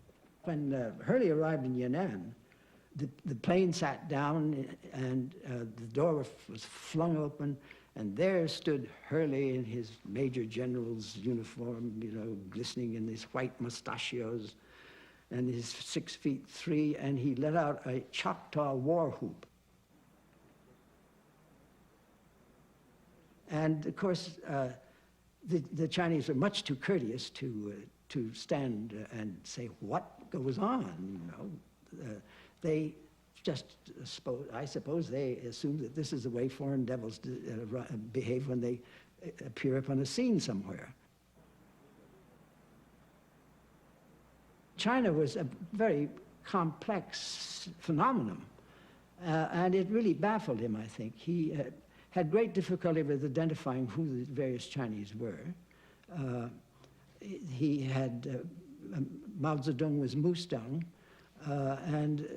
When Hurley arrived in Yan'an, the plane sat down and the door was flung open, and there stood Hurley in his Major General's uniform, you know, glistening in his white mustachios and his 6'3", and he let out a Choctaw war whoop. And of course, the Chinese are much too courteous to stand and say what goes on. You know, they just I suppose they assume that this is the way foreign devils behave when they appear upon a scene somewhere. China was a very complex phenomenon, and it really baffled him, I think. He had great difficulty with identifying who the various Chinese were. He had, Mao Zedong was Mustang, and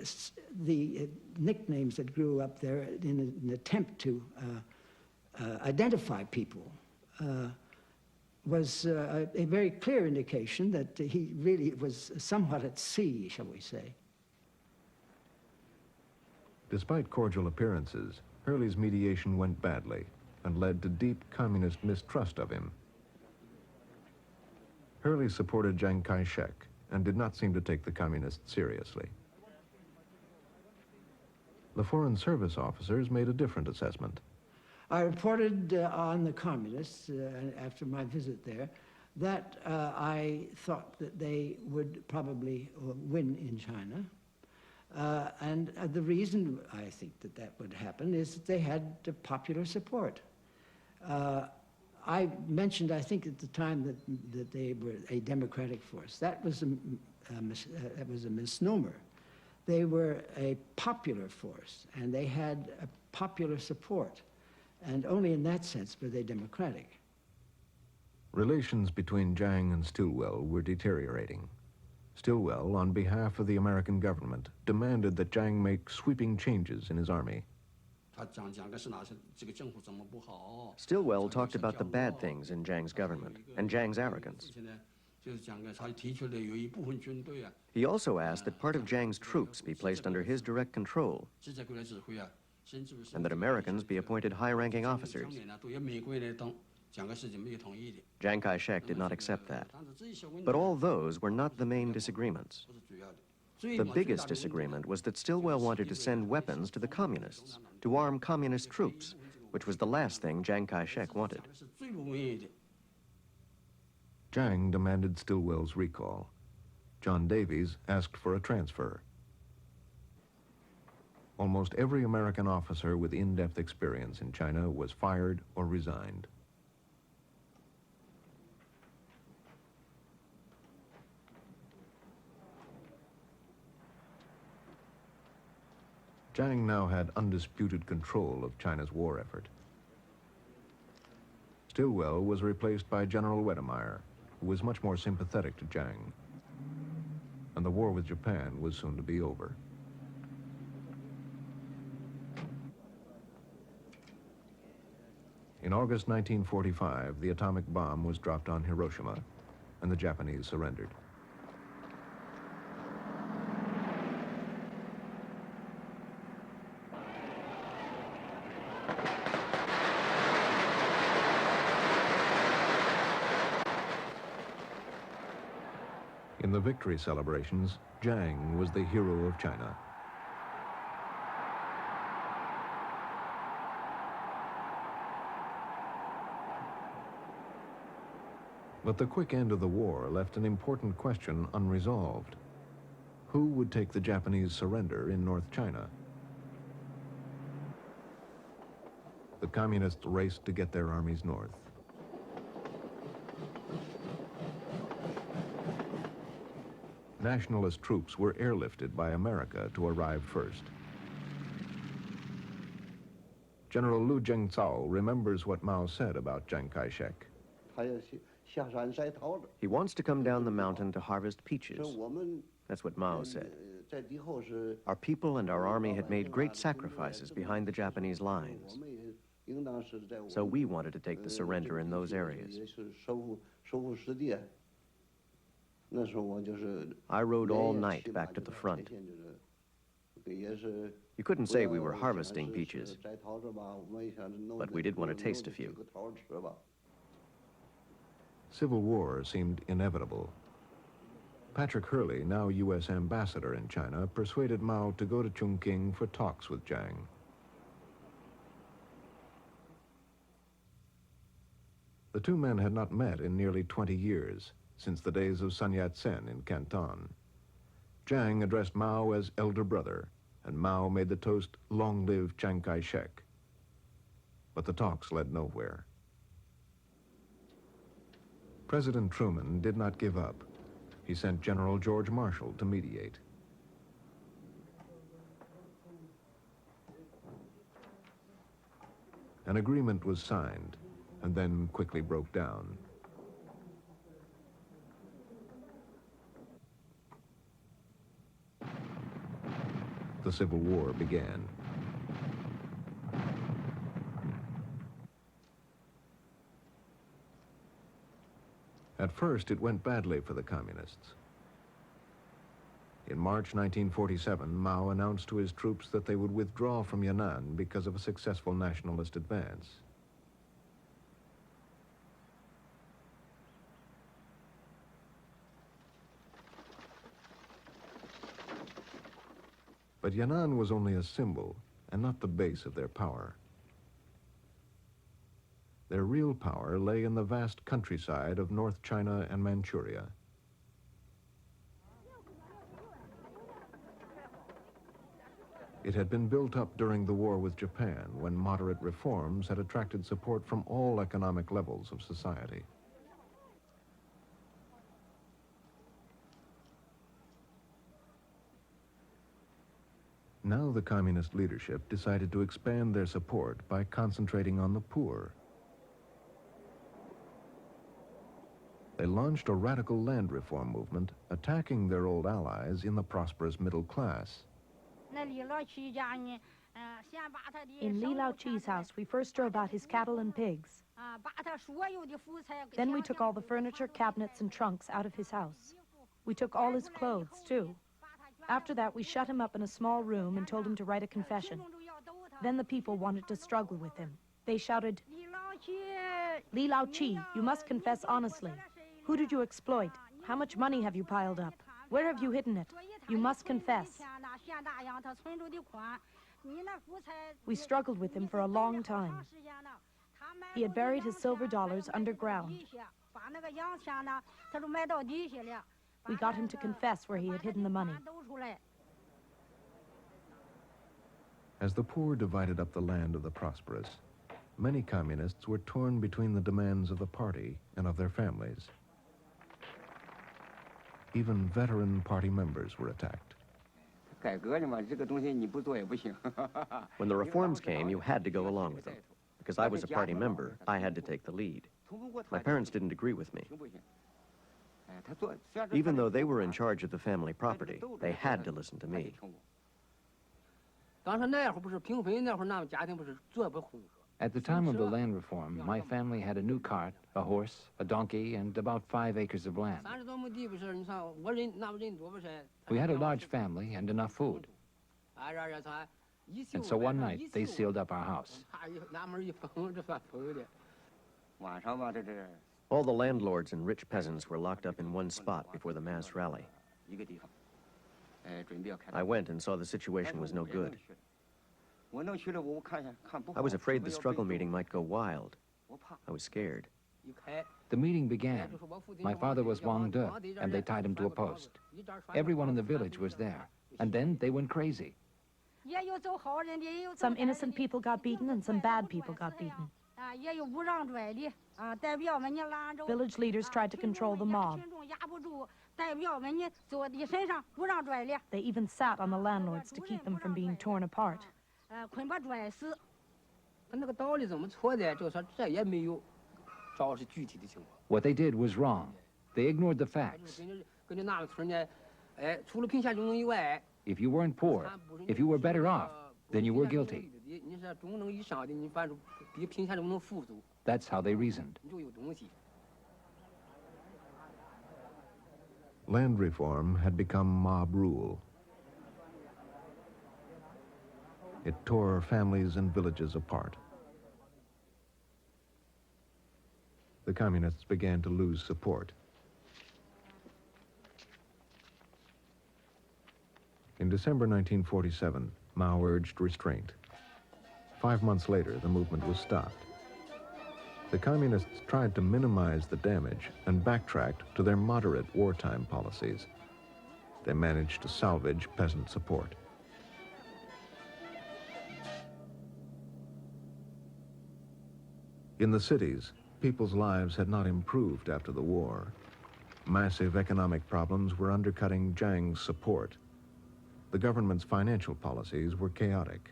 the nicknames that grew up there in an attempt to identify people was a very clear indication that he really was somewhat at sea, shall we say. Despite cordial appearances, Hurley's mediation went badly and led to deep communist mistrust of him. Hurley supported Chiang Kai-shek and did not seem to take the communists seriously. The Foreign Service officers made a different assessment. I reported on the communists after my visit there that I thought that they would probably win in China. And the reason I think that that would happen is that they had popular support. I mentioned, I think at the time, that they were a democratic force. That was a misnomer. They were a popular force, and they had a popular support. And only in that sense were they democratic. Relations between Chiang and Stilwell were deteriorating. Stilwell, on behalf of the American government, demanded that Chiang make sweeping changes in his army. Stillwell talked about the bad things in Chiang's government and Chiang's arrogance. He also asked that part of Chiang's troops be placed under his direct control and that Americans be appointed high-ranking officers. Chiang Kai-shek did not accept that. But all those were not the main disagreements. The biggest disagreement was that Stilwell wanted to send weapons to the communists, to arm communist troops, which was the last thing Chiang Kai-shek wanted. Chiang demanded Stilwell's recall. John Davies asked for a transfer. Almost every American officer with in-depth experience in China was fired or resigned. Chiang now had undisputed control of China's war effort. Stilwell was replaced by General Wedemeyer, who was much more sympathetic to Chiang. And the war with Japan was soon to be over. In August 1945, the atomic bomb was dropped on Hiroshima, and the Japanese surrendered. In the victory celebrations, Chiang was the hero of China. But the quick end of the war left an important question unresolved. Who would take the Japanese surrender in North China? The communists raced to get their armies north. Nationalist troops were airlifted by America to arrive first. General Lu Jingzhao remembers what Mao said about Chiang Kai-shek. He wants to come down the mountain to harvest peaches. That's what Mao said. Our people and our army had made great sacrifices behind the Japanese lines. So we wanted to take the surrender in those areas. I rode all night back to the front. You couldn't say we were harvesting peaches, but we did want to taste a few. Civil war seemed inevitable. Patrick Hurley, now U.S. ambassador in China, persuaded Mao to go to Chongqing for talks with Chiang. The two men had not met in nearly 20 years, since the days of Sun Yat-sen in Canton. Chiang addressed Mao as elder brother, and Mao made the toast, "Long live Chiang Kai-shek." But the talks led nowhere. President Truman did not give up. He sent General George Marshall to mediate. An agreement was signed, and then quickly broke down. The Civil War began. At first, it went badly for the communists. In March 1947, Mao announced to his troops that they would withdraw from Yan'an because of a successful nationalist advance. But Yan'an was only a symbol and not the base of their power. Their real power lay in the vast countryside of North China and Manchuria. It had been built up during the war with Japan, when moderate reforms had attracted support from all economic levels of society. Now the communist leadership decided to expand their support by concentrating on the poor. They launched a radical land reform movement, attacking their old allies in the prosperous middle class. In Li Laoqi's house, we first drove out his cattle and pigs. Then we took all the furniture, cabinets, and trunks out of his house. We took all his clothes, too. After that, we shut him up in a small room and told him to write a confession. Then the people wanted to struggle with him. They shouted, "Li Laoqi, you must confess honestly. Who did you exploit? How much money have you piled up? Where have you hidden it? You must confess." We struggled with him for a long time. He had buried his silver dollars underground. We got him to confess where he had hidden the money. As the poor divided up the land of the prosperous, many communists were torn between the demands of the party and of their families. Even veteran party members were attacked. When the reforms came, you had to go along with them. Because I was a party member, I had to take the lead. My parents didn't agree with me. Even though they were in charge of the family property, they had to listen to me. At the time of the land reform, my family had a new cart, a horse, a donkey, and about 5 acres of land. We had a large family and enough food. And so one night, they sealed up our house. All the landlords and rich peasants were locked up in one spot before the mass rally. I went and saw the situation was no good. I was afraid the struggle meeting might go wild. I was scared. The meeting began. My father was Wang De, and they tied him to a post. Everyone in the village was there, and then they went crazy. Some innocent people got beaten and some bad people got beaten. Village leaders tried to control the mob. They even sat on the landlords to keep them from being torn apart. What they did was wrong. They ignored the facts. If you weren't poor, if you were better off, then you were guilty. That's how they reasoned. Land reform had become mob rule. It tore families and villages apart. The communists began to lose support. In December 1947, Mao urged restraint. 5 months later, the movement was stopped. The communists tried to minimize the damage and backtracked to their moderate wartime policies. They managed to salvage peasant support. In the cities, people's lives had not improved after the war. Massive economic problems were undercutting Jiang's support. The government's financial policies were chaotic.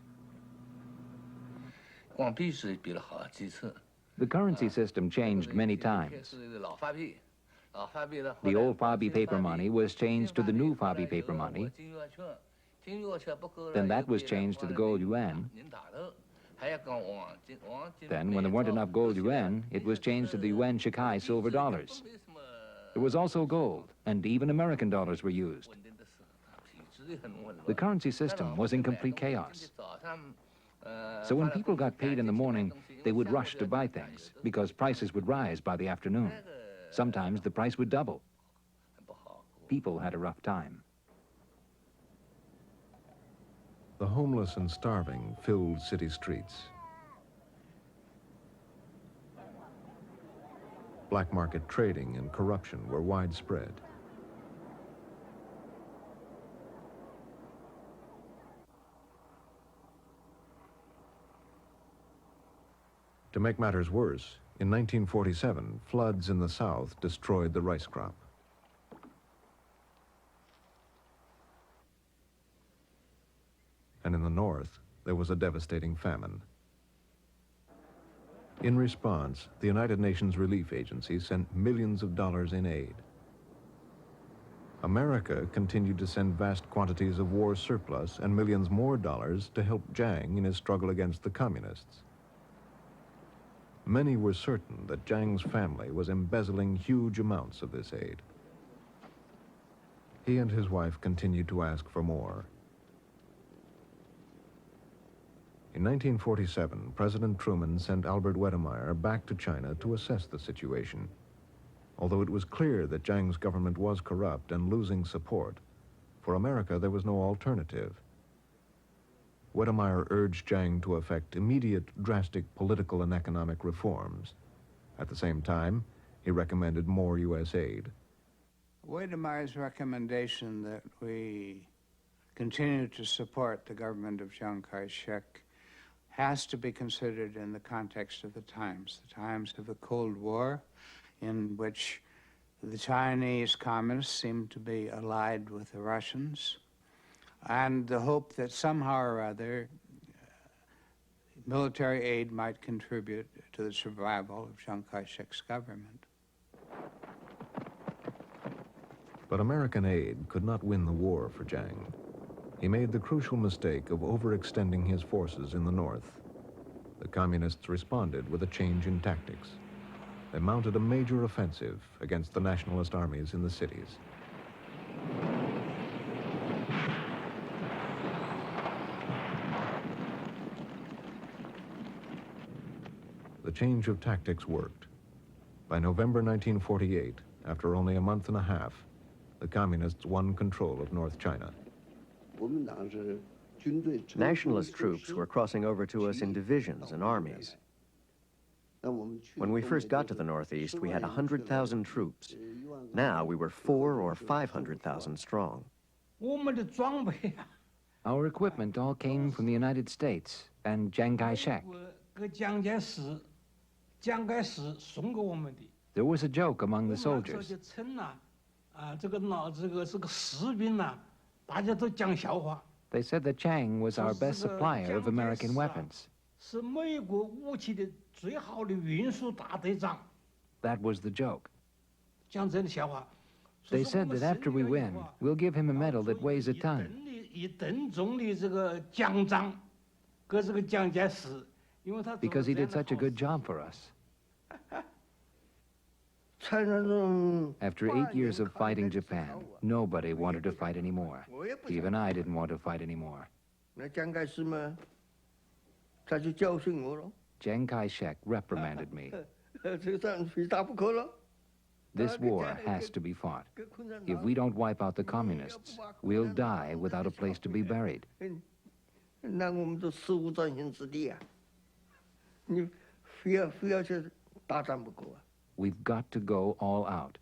The currency system changed many times. The old Fabi paper money was changed to the new Fabi paper money. Then that was changed to the gold yuan. Then, when there weren't enough gold yuan, it was changed to the yuan shikai silver dollars. There was also gold, and even American dollars were used. The currency system was in complete chaos. So when people got paid in the morning, they would rush to buy things because prices would rise by the afternoon. Sometimes the price would double. People had a rough time. The homeless and starving filled city streets. Black market trading and corruption were widespread. To make matters worse, in 1947, floods in the south destroyed the rice crop. And in the north, there was a devastating famine. In response, the United Nations Relief Agency sent millions of dollars in aid. America continued to send vast quantities of war surplus and millions more dollars to help Jiang in his struggle against the communists. Many were certain that Jiang's family was embezzling huge amounts of this aid. He and his wife continued to ask for more. In 1947, President Truman sent Albert Wedemeyer back to China to assess the situation. Although it was clear that Jiang's government was corrupt and losing support, for America there was no alternative. Wedemeyer urged Jiang to effect immediate, drastic political and economic reforms. At the same time, he recommended more U.S. aid. Wedemeyer's recommendation that we continue to support the government of Chiang Kai-shek has to be considered in the context of the times of the Cold War, in which the Chinese communists seemed to be allied with the Russians, and the hope that somehow or other military aid might contribute to the survival of Chiang Kai-shek's government. But American aid could not win the war for Jiang. He made the crucial mistake of overextending his forces in the north. The communists responded with a change in tactics. They mounted a major offensive against the nationalist armies in the cities. The change of tactics worked. By November 1948, after only a month and a half, the communists won control of North China. Nationalist troops were crossing over to us in divisions and armies. When we first got to the Northeast, we had 100,000 troops. Now we were 400,000 or 500,000 strong. Our equipment all came from the United States and Chiang Kai-shek. There was a joke among the soldiers. They said that Chiang was our best supplier of American weapons. That was the joke. They said that after we win, we'll give him a medal that weighs a ton. Because he did such a good job for us. After 8 years of fighting Japan, nobody wanted to fight anymore. Even I didn't want to fight anymore. Chiang Kai-shek reprimanded me. This war has to be fought. If we don't wipe out the communists, we'll die without a place to be buried. We've got to go all out.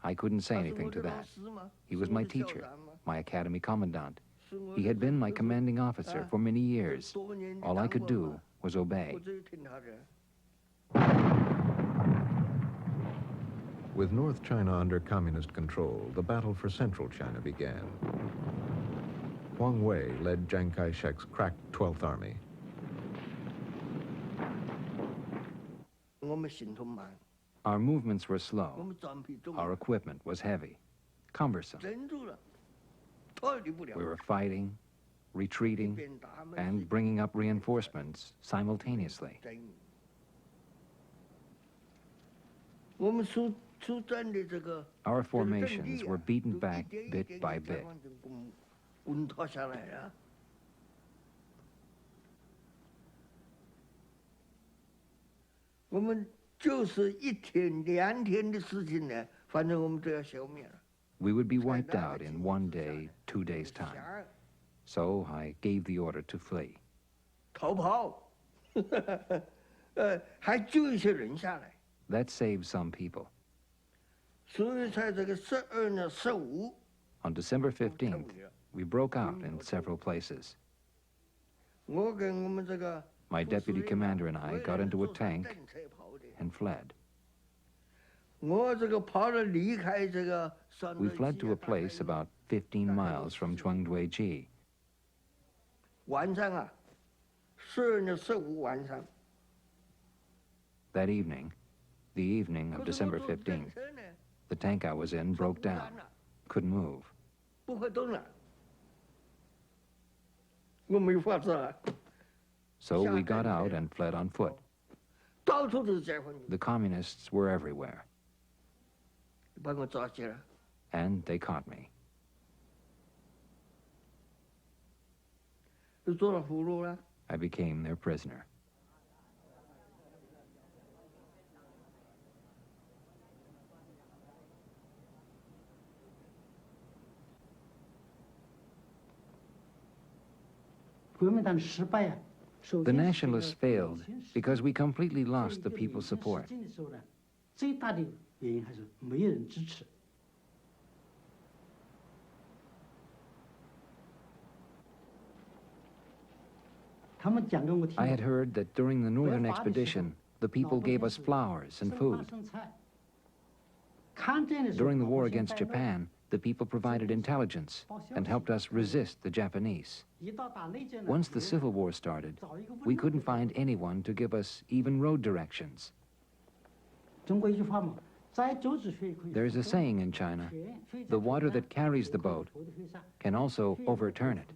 I couldn't say anything to that. He was my teacher, my academy commandant. He had been my commanding officer for many years. All I could do was obey. With North China under communist control, the battle for central China began. Huang Wei led Chiang Kai-shek's crack 12th Army. Our movements were slow. Our equipment was heavy, cumbersome. We were fighting, retreating, and bringing up reinforcements simultaneously. Our formations were beaten back bit by bit. We would be wiped out in 1 day, 2 days' time. So I gave the order to flee. That saved some people. On December 15th, we broke out in several places. My deputy commander and I got into a tank and fled. We fled to a place about 15 miles from Chuangduiji. That evening, the evening of December 15th, the tank I was in broke down, couldn't move. So we got out and fled on foot. The communists were everywhere. And they caught me. I became their prisoner. The nationalists failed because we completely lost the people's support. I had heard that during the Northern Expedition, the people gave us flowers and food. During the war against Japan, the people provided intelligence and helped us resist the Japanese. Once the Civil War started, we couldn't find anyone to give us even road directions. There's a saying in China, the water that carries the boat can also overturn it.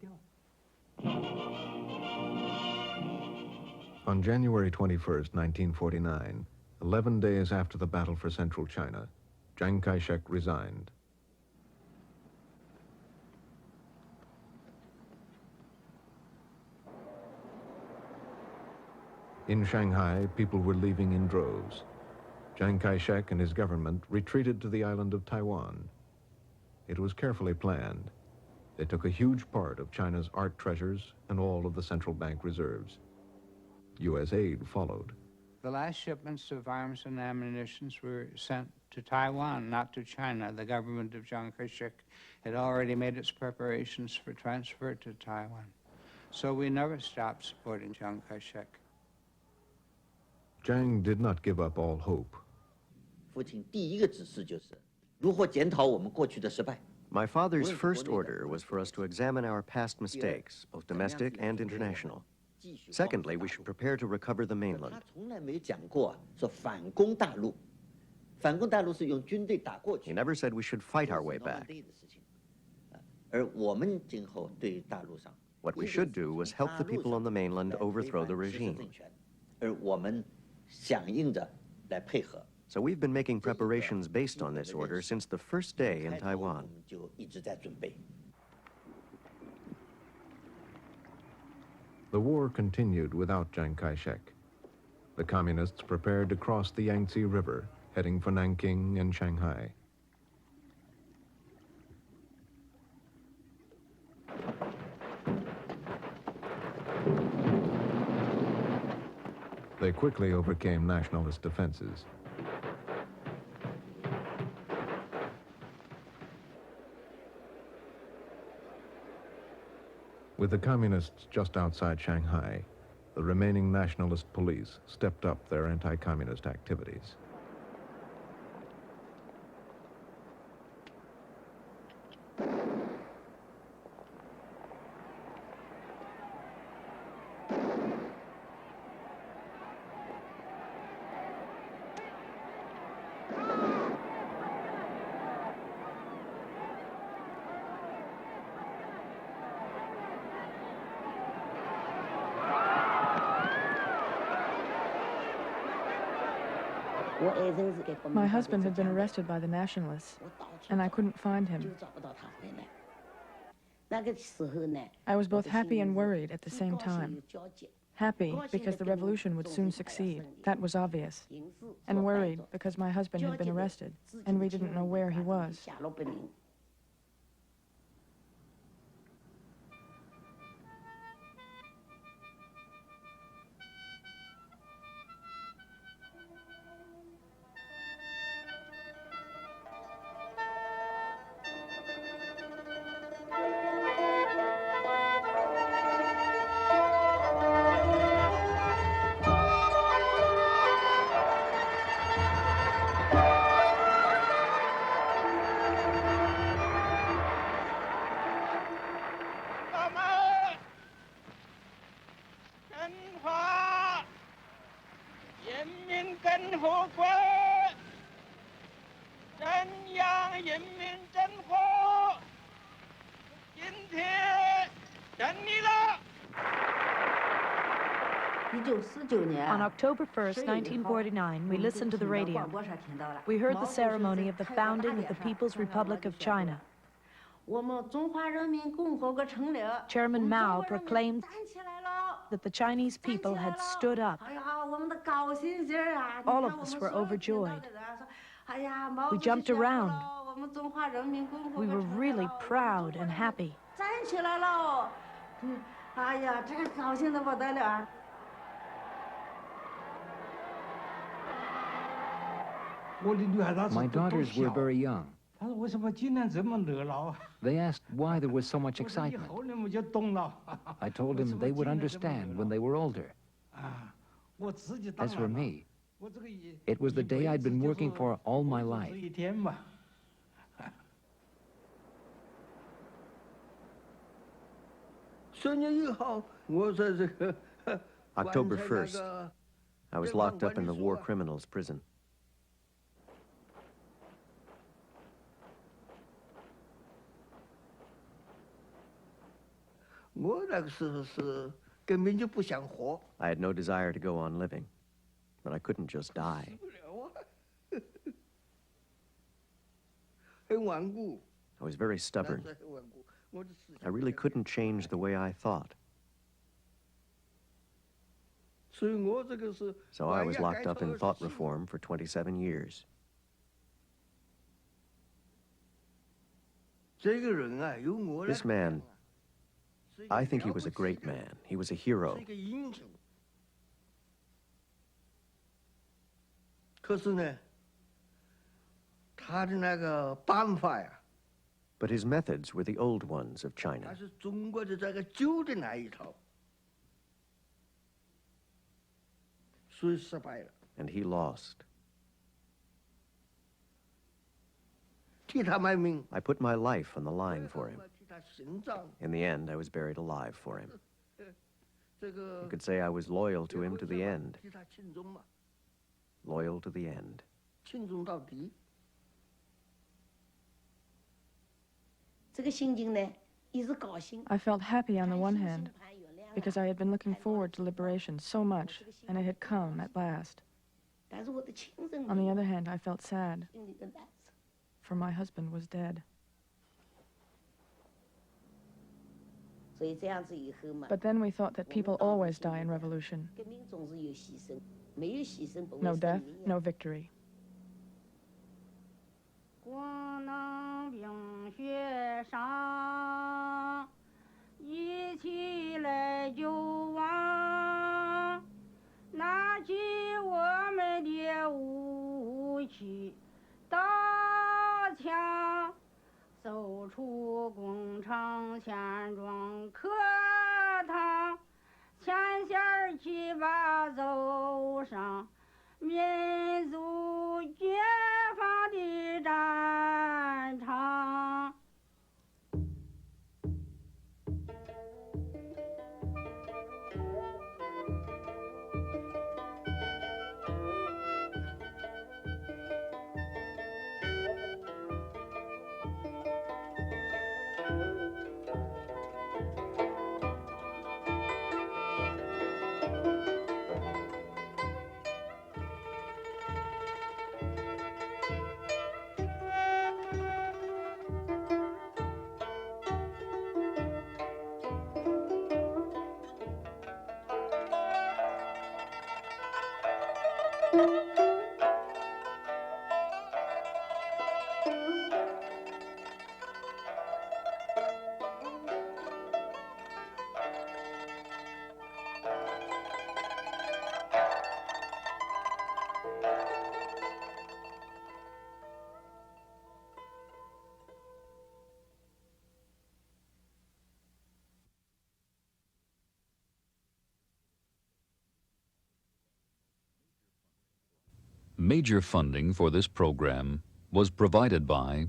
On January 21st, 1949, 11 days after the battle for central China, Chiang Kai-shek resigned. In Shanghai, people were leaving in droves. Chiang Kai-shek and his government retreated to the island of Taiwan. It was carefully planned. They took a huge part of China's art treasures and all of the central bank reserves. U.S. aid followed. The last shipments of arms and ammunition were sent to Taiwan, not to China. The government of Chiang Kai-shek had already made its preparations for transfer to Taiwan. So we never stopped supporting Chiang Kai-shek. Chiang did not give up all hope. My father's first order was for us to examine our past mistakes, both domestic and international. Secondly, we should prepare to recover the mainland. He never said we should fight our way back. What we should do was help the people on the mainland overthrow the regime. So we've been making preparations based on this order since the first day in Taiwan. The war continued without Chiang Kai-shek. The communists prepared to cross the Yangtze River, heading for Nanking and Shanghai. They quickly overcame nationalist defenses. With the communists just outside Shanghai, the remaining nationalist police stepped up their anti-communist activities. My husband had been arrested by the nationalists, and I couldn't find him. I was both happy and worried at the same time. Happy because the revolution would soon succeed, that was obvious, and worried because my husband had been arrested, and we didn't know where he was. On October 1st, 1949, we listened to the radio. We heard the ceremony of the founding of the People's Republic of China. Chairman Mao proclaimed that the Chinese people had stood up. All of us were overjoyed. We jumped around. We were really proud and happy. My daughters were very young. They asked why there was so much excitement. I told them they would understand when they were older. As for me, it was the day I'd been working for all my life. October 1st, I was locked up in the war criminals prison. I had no desire to go on living, but I couldn't just die. I was very stubborn. I really couldn't change the way I thought. So I was locked up in thought reform for 27 years. This man, I think he was a great man. He was a hero. But his methods were the old ones of China. And he lost. I put my life on the line for him. In the end, I was buried alive for him. You could say I was loyal to him to the end. Loyal to the end. I felt happy on the one hand, because I had been looking forward to liberation so much, and it had come at last. On the other hand, I felt sad, for my husband was dead. But then we thought that people always die in revolution. No death, no victory. Major funding for this program was provided by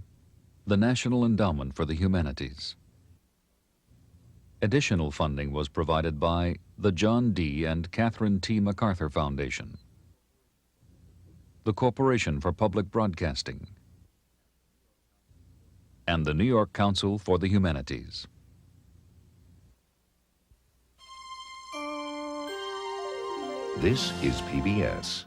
the National Endowment for the Humanities. Additional funding was provided by the John D. and Catherine T. MacArthur Foundation, the Corporation for Public Broadcasting, and the New York Council for the Humanities. This is PBS.